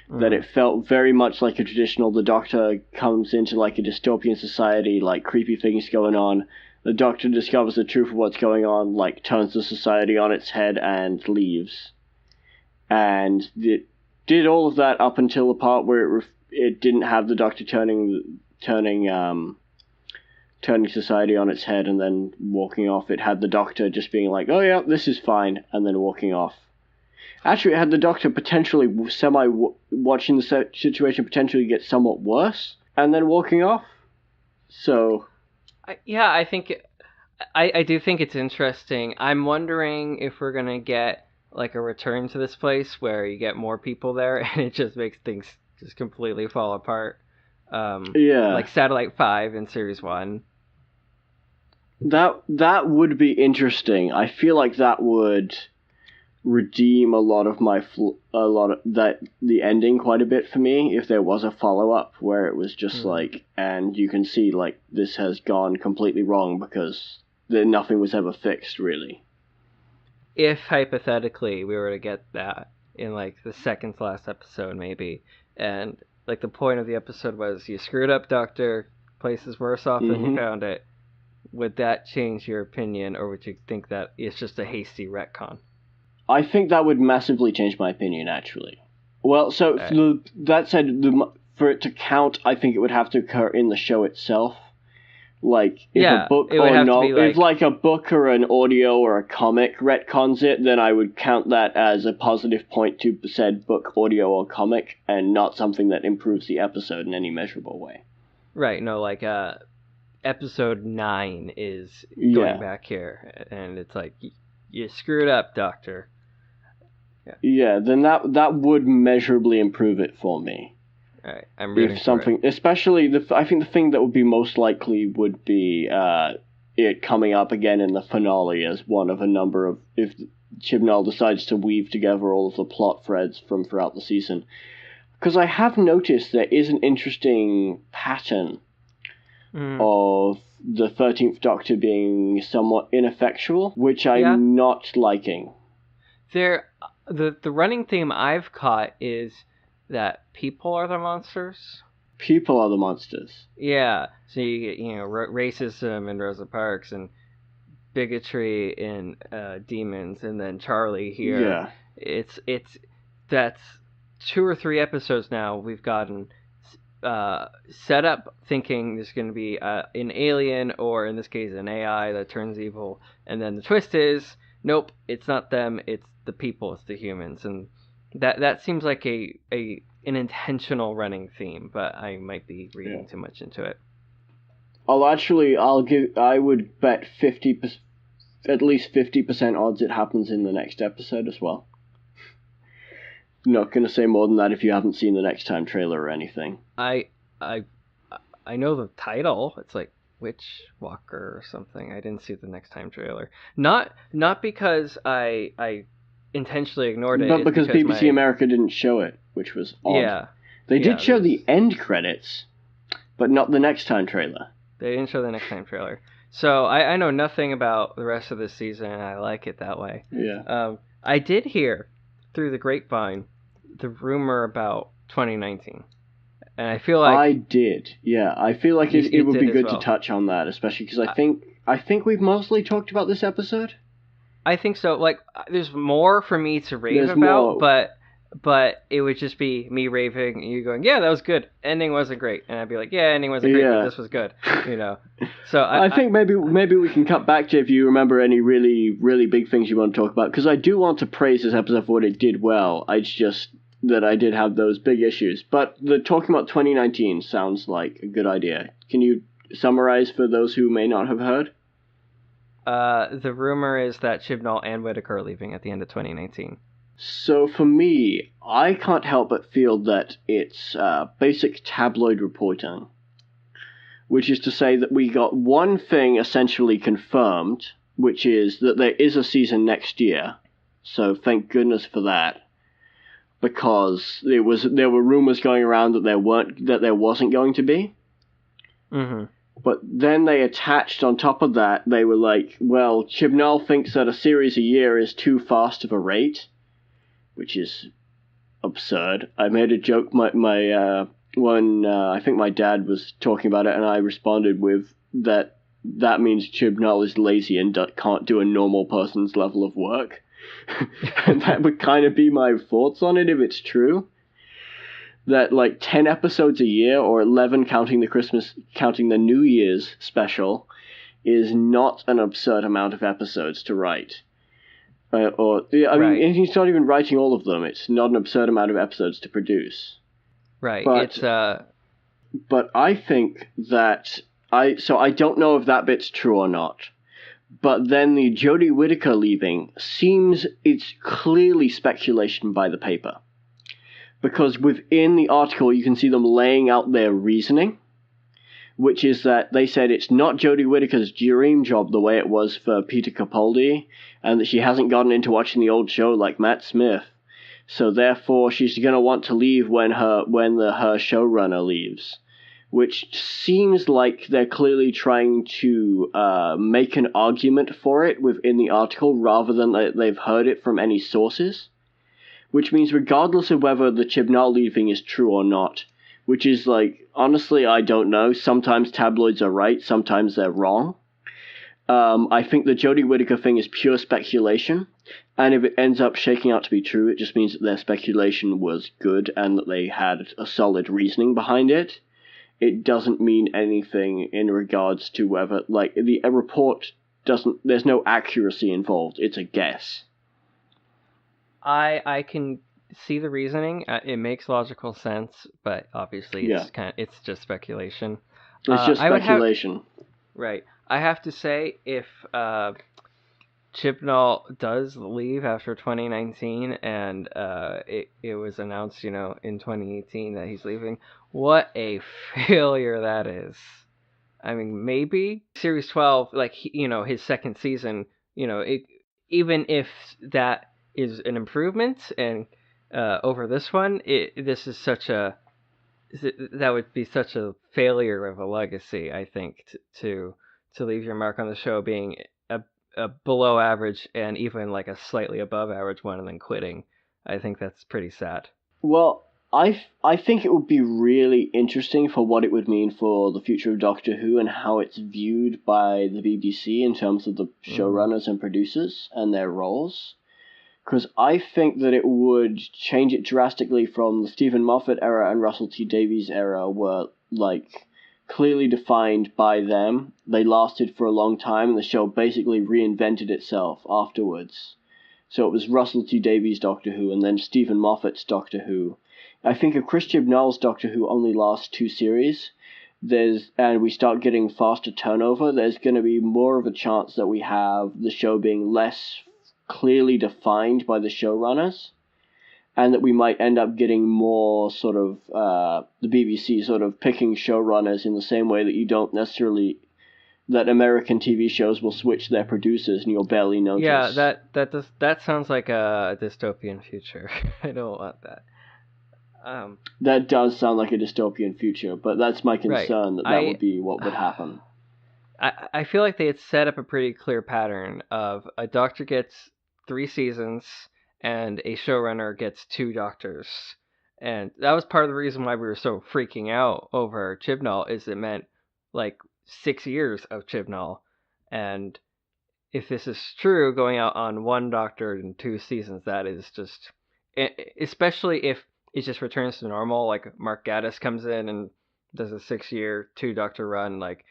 That it felt very much like a traditional. The Doctor comes into like a dystopian society, like creepy things going on. The Doctor discovers the truth of what's going on, like turns the society on its head and leaves. And it did all of that up until the part where it didn't have the Doctor turning society on its head and then walking off. It had the Doctor just being like, oh yeah, this is fine, and then walking off. Actually, it had the Doctor potentially watching the situation potentially get somewhat worse, and then walking off. So... I think... I do think it's interesting. I'm wondering if we're going to get like a return to this place where you get more people there, and it just makes things just completely fall apart. Yeah. Like Satellite 5 in Series 1. That would be interesting. I feel like that would redeem a lot of the ending quite a bit for me if there was a follow-up where it was just like, and you can see like this has gone completely wrong because nothing was ever fixed really. If hypothetically we were to get that in like the second to last episode maybe, and like the point of the episode was you screwed up, Doctor, place is worse off than you found it, would that change your opinion, or would you think that it's just a hasty retcon? I think that would massively change my opinion, actually. Well, so that said, for it to count, I think it would have to occur in the show itself. Like, if a book or not, if like a book or an audio or a comic retcons it, then I would count that as a positive point to said book, audio, or comic, and not something that improves the episode in any measurable way. Right, no, like, episode 9 is going back here, and it's like, you screwed up, Doctor. Yeah, then that would measurably improve it for me. Alright, I'm rooting for it. Especially, I think the thing that would be most likely would be it coming up again in the finale as one of a number of, if Chibnall decides to weave together all of the plot threads from throughout the season. Because I have noticed there is an interesting pattern of the 13th Doctor being somewhat ineffectual, which I'm not liking. The running theme I've caught is that people are the monsters. People are the monsters. Yeah, so you get, racism in Rosa Parks and bigotry in Demons, and then Charlie here. Yeah. That's 2 or 3 episodes now we've gotten set up thinking there's going to be an alien, or in this case an AI that turns evil, and then the twist is, nope, it's not them, it's the people, it's the humans, and that seems like an intentional running theme, but I might be reading too much into it. I would bet 50%, at least 50% odds it happens in the next episode as well. Not going to say more than that if you haven't seen the Next Time trailer or anything. I know the title. It's like Witch Walker or something. I didn't see the Next Time trailer. Not because I intentionally ignored it. But because BBC America didn't show it, which was odd. Yeah. They did show the end credits, but not the Next Time trailer. They didn't show the Next Time trailer. So I know nothing about the rest of this season, and I like it that way. Yeah. I did hear, through the grapevine, the rumor about 2019. And I feel like... I did, yeah. I feel like it would be good to touch on that, especially because I think we've mostly talked about this episode. I think so. Like, there's more for me to rave about, but it would just be me raving and you going, yeah, that was good. Ending wasn't great. And I'd be like, yeah, ending wasn't great, but this was good. So I think maybe we can cut back to if you remember any really, really big things you want to talk about, because I do want to praise this episode for what it did well. It's just that I did have those big issues. But talking about 2019 sounds like a good idea. Can you summarize for those who may not have heard? The rumor is that Chibnall and Whittaker are leaving at the end of 2019. So for me, I can't help but feel that it's basic tabloid reporting. Which is to say that we got one thing essentially confirmed, which is that there is a season next year. So thank goodness for that. Because there were rumors going around that there wasn't going to be. Mm-hmm. But then they attached on top of that, they were like, well, Chibnall thinks that a series a year is too fast of a rate, which is absurd. I made a joke when I think my dad was talking about it, and I responded with that means Chibnall is lazy and can't do a normal person's level of work. And that would kind of be my thoughts on it if it's true. That like 10 episodes a year, or 11 counting the New Year's special, is not an absurd amount of episodes to write. I mean, he's not even writing all of them. It's not an absurd amount of episodes to produce. Right. But I think that I don't know if that bit's true or not. But then the Jodie Whittaker leaving it's clearly speculation by the paper. because within the article you can see them laying out their reasoning, which is that they said it's not Jodie Whittaker's dream job the way it was for Peter Capaldi, and that she hasn't gotten into watching the old show like Matt Smith. So therefore, she's going to want to leave when her showrunner leaves, which seems like they're clearly trying to make an argument for it within the article rather than they've heard it from any sources. Which means regardless of whether the Chibnall leaving is true or not, which is like, honestly, I don't know. Sometimes tabloids are right, sometimes they're wrong. I think the Jodie Whittaker thing is pure speculation, and if it ends up shaking out to be true, it just means that their speculation was good and that they had a solid reasoning behind it. It doesn't mean anything in regards to whether, like, a report doesn't, there's no accuracy involved, it's a guess. I can see the reasoning. It makes logical sense, but obviously it's just speculation. It's just speculation. Right. I have to say, if Chibnall does leave after 2019 and it was announced, in 2018 that he's leaving, what a failure that is. I mean, maybe Series 12, like, his second season, even if that is an improvement and over this one, that would be such a failure of a legacy, I think, to leave your mark on the show being a below average and even like a slightly above average one and then quitting. I think that's pretty sad. Well, I think it would be really interesting for what it would mean for the future of Doctor Who and how it's viewed by the BBC in terms of the showrunners and producers and their roles. Because I think that it would change it drastically from the Stephen Moffat era and Russell T Davies era were, like, clearly defined by them. They lasted for a long time, and the show basically reinvented itself afterwards. So it was Russell T Davies' Doctor Who, and then Stephen Moffat's Doctor Who. I think if Chris Chibnall's Doctor Who only lasts 2 series, and we start getting faster turnover, there's going to be more of a chance that we have the show being less clearly defined by the showrunners, and that we might end up getting more sort of the BBC sort of picking showrunners in the same way that you don't necessarily, that American TV shows will switch their producers and you'll barely notice. Yeah, that sounds like a dystopian future. I don't want that. That does sound like a dystopian future, but that's my concern, right. that would be what would happen. I feel like they had set up a pretty clear pattern of a doctor gets 3 seasons and a showrunner gets 2 doctors. And that was part of the reason why we were so freaking out over Chibnall, is it meant like 6 years of Chibnall. And if this is true, going out on 1 doctor and 2 seasons, that is just, especially if it just returns to normal, like Mark Gatiss comes in and does a 6-year 2 doctor run, like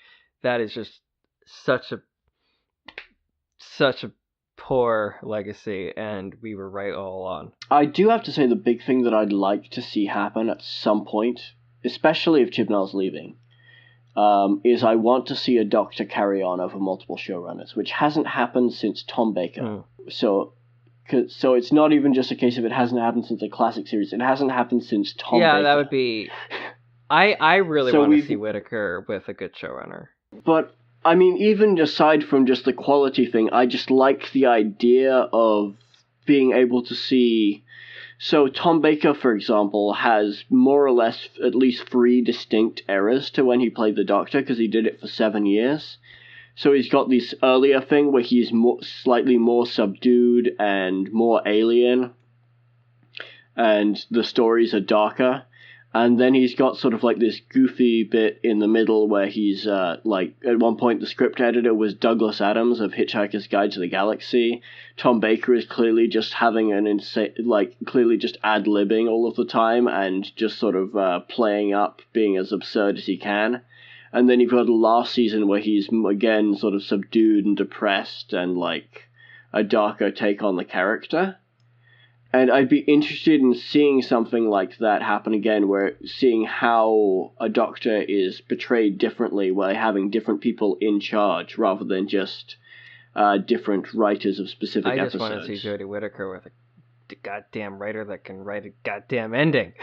that is just such a poor legacy, and we were right all along. I do have to say the big thing that I'd like to see happen at some point, especially if Chibnall's leaving, is I want to see a Doctor carry on over multiple showrunners, which hasn't happened since Tom Baker. So it's not even just a case of it hasn't happened since the classic series. It hasn't happened since Tom Baker. Yeah, that would be... I really want to see Whittaker with a good showrunner. But, I mean, even aside from just the quality thing, I just like the idea of being able to see... So Tom Baker, for example, has more or less at least 3 distinct eras to when he played the Doctor, because he did it for 7 years. So he's got this earlier thing where he's slightly more subdued and more alien, and the stories are darker. And then he's got sort of like this goofy bit in the middle where he's like, at one point the script editor was Douglas Adams of Hitchhiker's Guide to the Galaxy. Tom Baker is clearly just having an insane, like clearly just ad-libbing all of the time and just sort of playing up being as absurd as he can. And then you've got the last season where he's again sort of subdued and depressed and like a darker take on the character. And I'd be interested in seeing something like that happen again, where seeing how a Doctor is portrayed differently by having different people in charge rather than just different writers of specific episodes. I just want to see Jodie Whittaker with a the goddamn writer that can write a goddamn ending.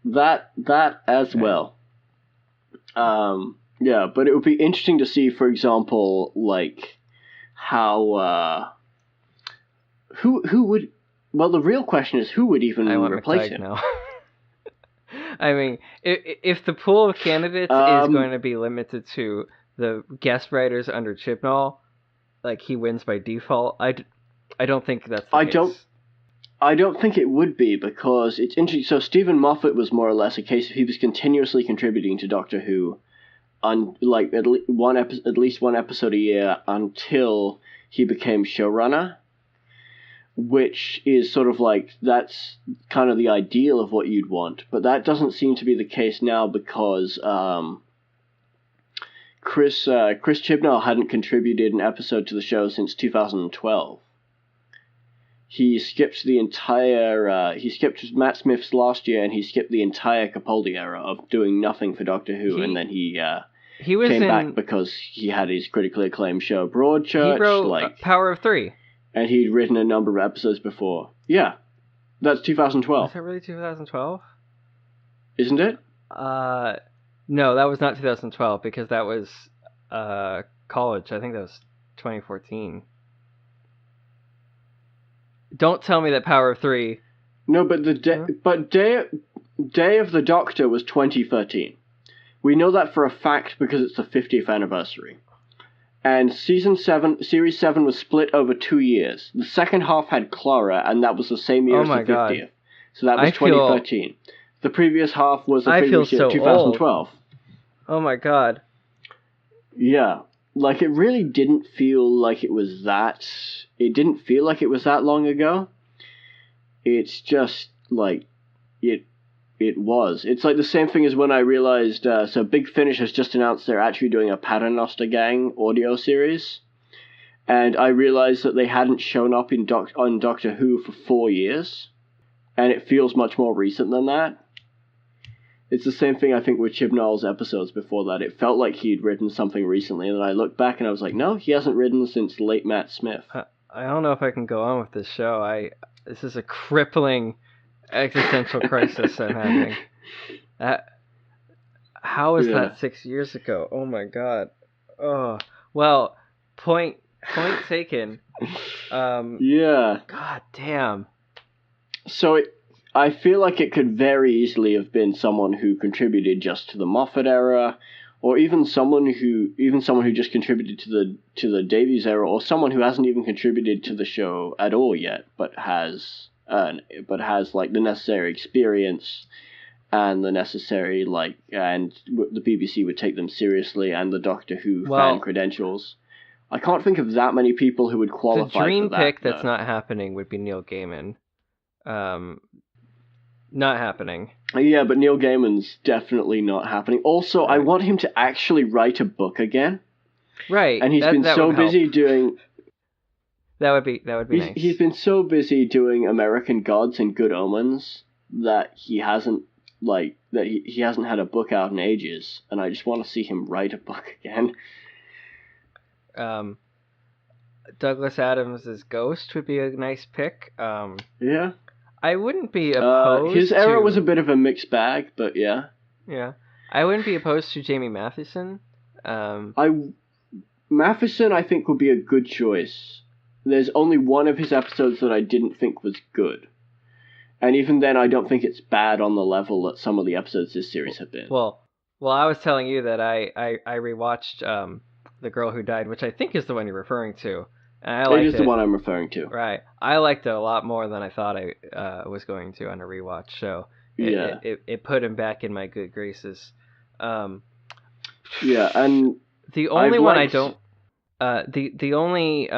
that as well. Yeah, but it would be interesting to see, for example, like how who would. Well, the real question is who would even replace him. Now. I mean, if the pool of candidates is going to be limited to the guest writers under Chibnall, like he wins by default, I don't think that's the case. I don't think it would be, because it's interesting. So Stephen Moffat was more or less a case of he was continuously contributing to Doctor Who on like at least one episode a year until he became showrunner, which is sort of like, that's kind of the ideal of what you'd want. But that doesn't seem to be the case now, because Chris Chibnall hadn't contributed an episode to the show since 2012. He skipped he skipped Matt Smith's last year, and he skipped the entire Capaldi era of doing nothing for Doctor Who, and then he came back because he had his critically acclaimed show Broadchurch. He wrote Power of Three. And he'd written a number of episodes before. Yeah, that's 2012. Was that really 2012? Isn't it? No, that was not 2012, because that was college. I think that was 2014. Don't tell me that Power of Three. No, but Day of the Doctor was 2013. We know that for a fact because it's the 50th anniversary. And Series 7 was split over 2 years. The second half had Clara, and that was the same year as the 50th. God. So that was 2013. The previous half was the previous year, 2012. Old. Oh my god. Yeah. Like, it really didn't feel like it was that... It didn't feel like it was that long ago. It's just, like, it was. It's like the same thing as when I realized... so Big Finish has just announced they're actually doing a Paternoster Gang audio series. And I realized that they hadn't shown up on Doctor Who for 4 years. And it feels much more recent than that. It's the same thing, I think, with Chibnall's episodes before that. It felt like he'd written something recently, and then I looked back and I was like, no, he hasn't written since late Matt Smith. I don't know if I can go on with this show. This is a crippling existential crisis I'm having. How is that 6 years ago? Oh my god. Oh, well, point taken. Yeah. God damn. So I feel like it could very easily have been someone who contributed just to the Moffat era, or even someone who just contributed to the Davies era, or someone who hasn't even contributed to the show at all yet, but has like the necessary experience and the necessary and the BBC would take them seriously, and the Doctor Who fan credentials. I can't think of that many people who would qualify for that. The dream pick that's not happening would be Neil Gaiman. Not happening. Yeah, but Neil Gaiman's definitely not happening. Also, right. I want him to actually write a book again. Right. And he's been so busy doing... That would be nice. He's been so busy doing American Gods and Good Omens that he hasn't he hasn't had a book out in ages, and I just want to see him write a book again. Douglas Adams' Ghost would be a nice pick. Yeah. I wouldn't be opposed his era was a bit of a mixed bag, but yeah. Yeah. I wouldn't be opposed to Jamie Matheson. Matheson, I think, would be a good choice. There's only one of his episodes that I didn't think was good. And even then, I don't think it's bad on the level that some of the episodes this series have been. Well, I was telling you that I rewatched The Girl Who Died, which I think is the one you're referring to. And it is the one I'm referring to. Right. I liked it a lot more than I thought I was going to on a rewatch. So it put him back in my good graces. Yeah, and the only one I don't... the only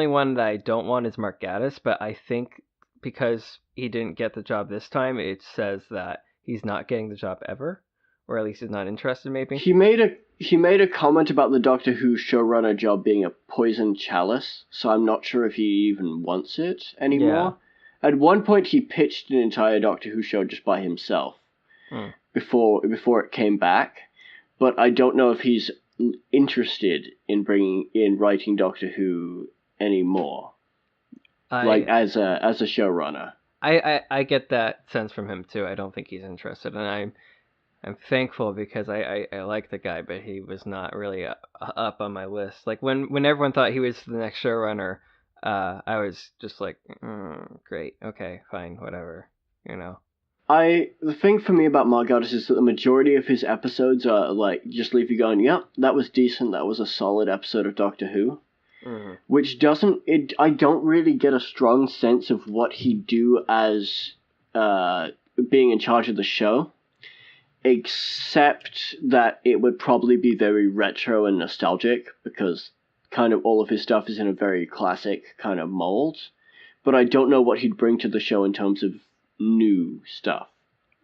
one that I don't want is Mark Gatiss, but I think because he didn't get the job this time, it says that he's not getting the job ever, or at least he's not interested. Maybe he made a comment about the Doctor Who showrunner job being a poison chalice, so I'm not sure if he even wants it anymore. Yeah. At one point, he pitched an entire Doctor Who show just by himself before it came back, but I don't know if he's interested in writing Doctor Who anymore. As a showrunner. I get that sense from him too. I don't think he's interested, and I'm thankful because I like the guy, but he was not really up on my list. Like when everyone thought he was the next showrunner, I was just like, great, okay, fine, whatever, you know. The thing for me about Mark Gatiss is that the majority of his episodes are like just leave you going, yep, that was decent, that was a solid episode of Doctor Who. Mm-hmm. Which I don't really get a strong sense of what he'd do as being in charge of the show, except that it would probably be very retro and nostalgic, because kind of all of his stuff is in a very classic kind of mold. But I don't know what he'd bring to the show in terms of new stuff.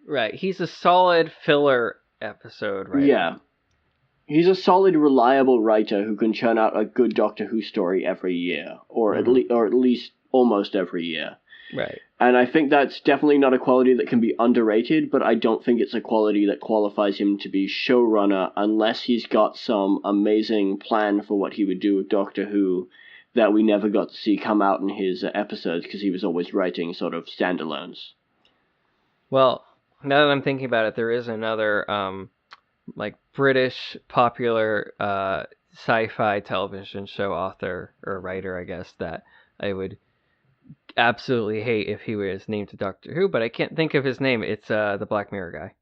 Right, he's a solid filler episode, right? Yeah. He's a solid, reliable writer who can churn out a good Doctor Who story every year, or at least almost every year. Right. And I think that's definitely not a quality that can be underrated, but I don't think it's a quality that qualifies him to be showrunner unless he's got some amazing plan for what he would do with Doctor Who that we never got to see come out in his episodes because he was always writing sort of standalones. Well, now that I'm thinking about it, there is another like British popular sci-fi television show author or writer, I guess, that I would absolutely hate if he was named to Doctor Who, but I can't think of his name. It's the Black Mirror guy.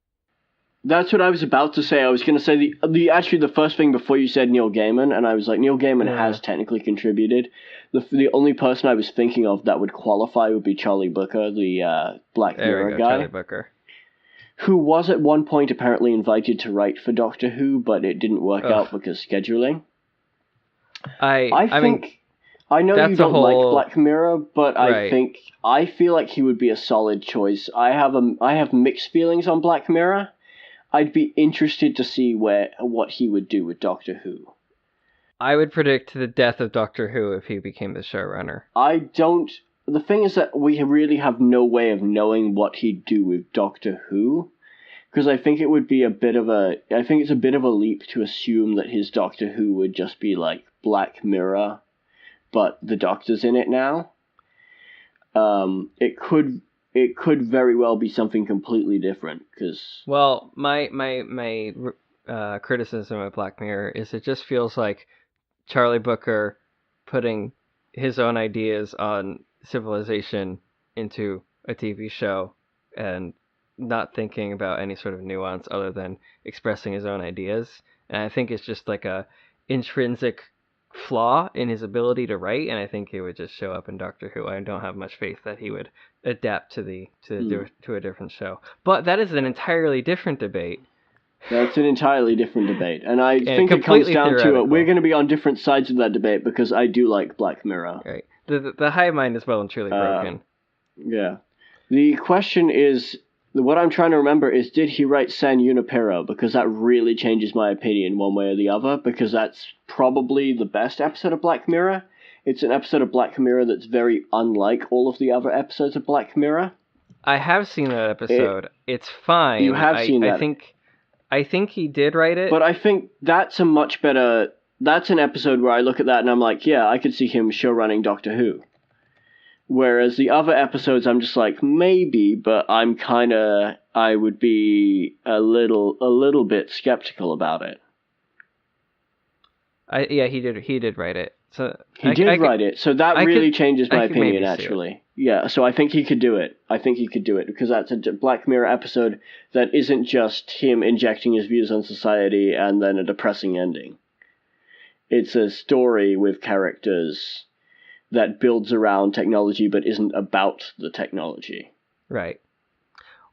That's what I was about to say. I was going to say the first thing before you said Neil Gaiman, and I was like, Neil Gaiman has technically contributed. The only person I was thinking of that would qualify would be Charlie Booker, the Black Mirror guy. Charlie Booker. Who was at one point apparently invited to write for Doctor Who, but it didn't work out because scheduling. I know you don't like Black Mirror, but right. I feel like he would be a solid choice. I have mixed feelings on Black Mirror. I'd be interested to see what he would do with Doctor Who. I would predict the death of Doctor Who if he became the showrunner. The thing is that we really have no way of knowing what he'd do with Doctor Who, because I think it's a bit of a leap to assume that his Doctor Who would just be like Black Mirror, but the Doctor's in it now. It could very well be something completely different, because... Well, my criticism of Black Mirror is it just feels like Charlie Booker putting his own ideas on civilization into a TV show and not thinking about any sort of nuance other than expressing his own ideas. And I think it's just like a intrinsic flaw in his ability to write, and I think it would just show up in Doctor Who. I don't have much faith that he would adapt to a different show. But that is an entirely different debate. That's an entirely different debate, and I think it comes down to it. We're going to be on different sides of that debate because I do like Black Mirror. Right. The hive mind is well and truly broken. Yeah. The question is, what I'm trying to remember is, did he write San Junipero? Because that really changes my opinion one way or the other, because that's probably the best episode of Black Mirror. It's an episode of Black Mirror that's very unlike all of the other episodes of Black Mirror. I have seen that episode. It's fine. You have seen that. I think he did write it. But I think that's a much better... That's an episode where I look at that and I'm like, yeah, I could see him showrunning Doctor Who. Whereas the other episodes, I'm just like, maybe, but I would be a little bit skeptical about it. He did write it. So he did write it. So that really changes my opinion, actually. Yeah, so I think he could do it. Because that's a Black Mirror episode that isn't just him injecting his views on society and then a depressing ending. It's a story with characters that builds around technology but isn't about the technology. Right.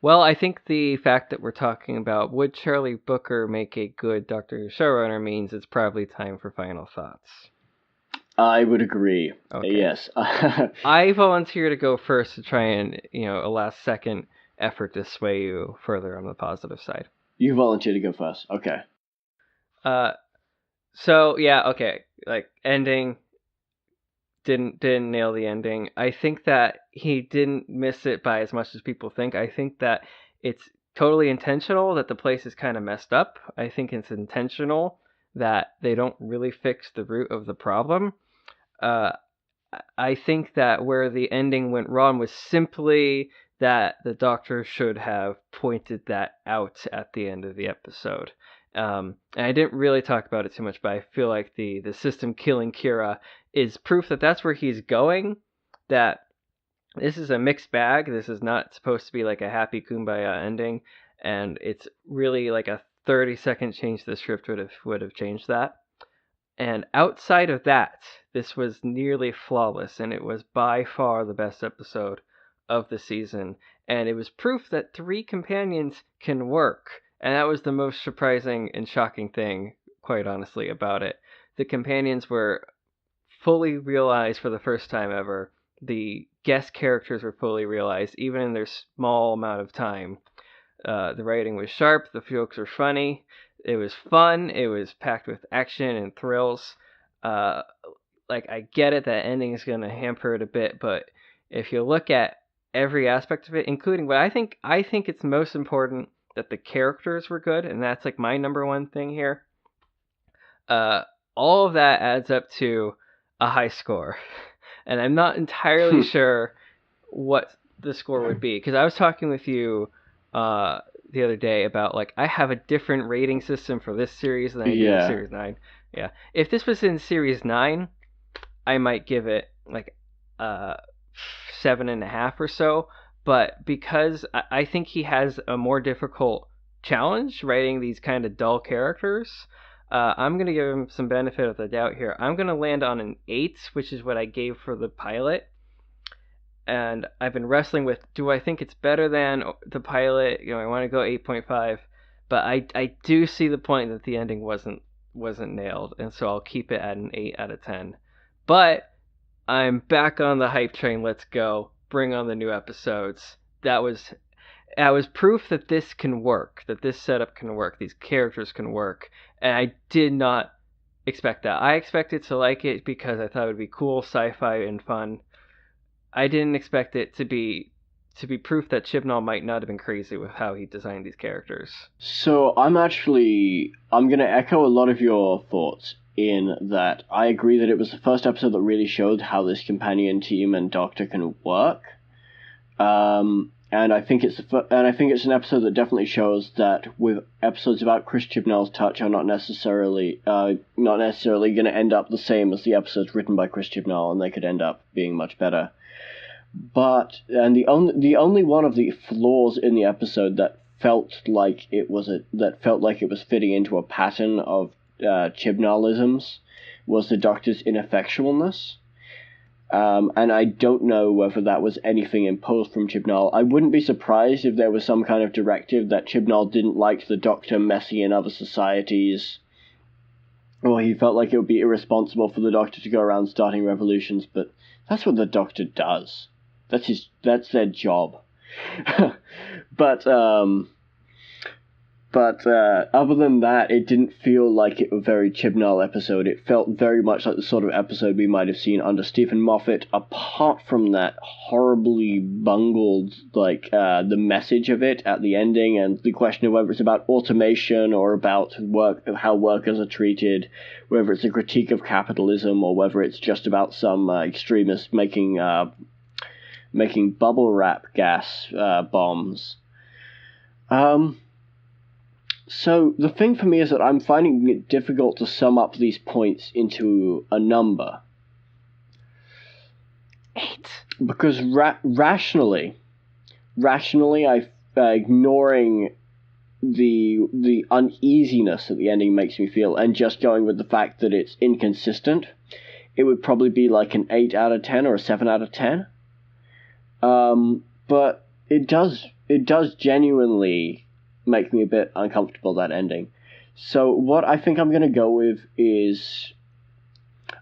Well, I think the fact that we're talking about would Charlie Booker make a good Doctor Who showrunner means it's probably time for final thoughts. I would agree. Okay. Yes. I volunteer to go first to try and, a last-second effort to sway you further on the positive side. You volunteer to go first. Okay. So, yeah, okay. Like, ending... Didn't nail the ending. I think that he didn't miss it by as much as people think. I think that it's totally intentional that the place is kind of messed up. I think it's intentional that they don't really fix the root of the problem. I think that where the ending went wrong was simply that the Doctor should have pointed that out at the end of the episode. And I didn't really talk about it too much, but I feel like the system killing Kira is proof that that's where he's going, that this is a mixed bag. This is not supposed to be like a happy kumbaya ending, and it's really like a 30-second change to the script would have changed that. And outside of that, this was nearly flawless, and it was by far the best episode of the season. And it was proof that 3 companions can work. And that was the most surprising and shocking thing, quite honestly, about it. The companions were fully realized for the first time ever. The guest characters were fully realized, even in their small amount of time. The writing was sharp, the jokes were funny, it was fun, it was packed with action and thrills. Like, I get it that ending is going to hamper it a bit, but if you look at every aspect of it, including what I think it's most important that the characters were good, and that's like my number one thing here. All of that adds up to a high score, and I'm not entirely sure what the score would be, because I was talking with you the other day about, like, I have a different rating system for this series than I do in Series 9. Yeah. If this was in Series 9, I might give it, like, 7.5 or so, but because I think he has a more difficult challenge writing these kind of dull characters, I'm going to give him some benefit of the doubt here. I'm going to land on an 8, which is what I gave for the pilot. And I've been wrestling with, do I think it's better than the pilot? I want to go 8.5, but I do see the point that the ending wasn't nailed, and so I'll keep it at an 8 out of 10. But I'm back on the hype train. Let's go. Bring on the new episodes. That was proof that this can work, that this setup can work, these characters can work, and I did not expect that. I expected to like it because I thought it would be cool, sci-fi, and fun. I didn't expect it to be proof that Chibnall might not have been crazy with how he designed these characters. So I'm going to echo a lot of your thoughts in that I agree that it was the first episode that really showed how this companion team and Doctor can work. And I think it's an episode that definitely shows that with episodes about Chris Chibnall's touch are not necessarily going to end up the same as the episodes written by Chris Chibnall, and they could end up being much better. But the only one of the flaws in the episode that felt like it was fitting into a pattern of Chibnallisms was the Doctor's ineffectualness. And I don't know whether that was anything imposed from Chibnall. I wouldn't be surprised if there was some kind of directive that Chibnall didn't like the Doctor messy in other societies, or he felt like it would be irresponsible for the Doctor to go around starting revolutions, but that's what the Doctor does. That's their job. But other than that, it didn't feel like a very Chibnall episode. It felt very much like the sort of episode we might have seen under Stephen Moffat, apart from that horribly bungled, the message of it at the ending, and the question of whether it's about automation or about how workers are treated, whether it's a critique of capitalism, or whether it's just about some extremists making bubble wrap gas bombs. So the thing for me is that I'm finding it difficult to sum up these points into a number. 8. Because rationally, ignoring the uneasiness that the ending makes me feel, and just going with the fact that it's inconsistent, it would probably be like an 8 out of 10 or a 7 out of 10. But it does genuinely make me a bit uncomfortable, that ending. So what I think I'm going to go with is,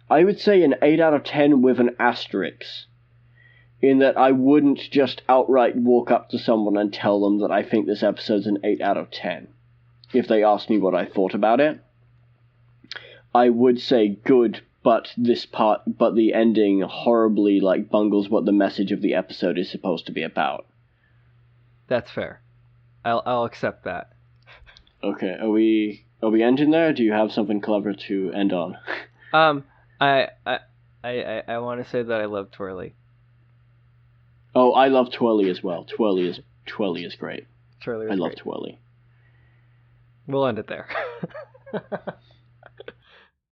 I would say an 8 out of 10 with an asterisk, in that I wouldn't just outright walk up to someone and tell them that I think this episode's an 8 out of 10. If they asked me what I thought about it, I would say good, but the ending horribly bungles what the message of the episode is supposed to be about. That's fair. I'll accept that. Okay, are we Are we ending there? Or do you have something clever to end on? I want to say that I love Twirly. Oh, I love Twirly as well. Twirly is great. Twirly was I love great. Twirly. We'll end it there.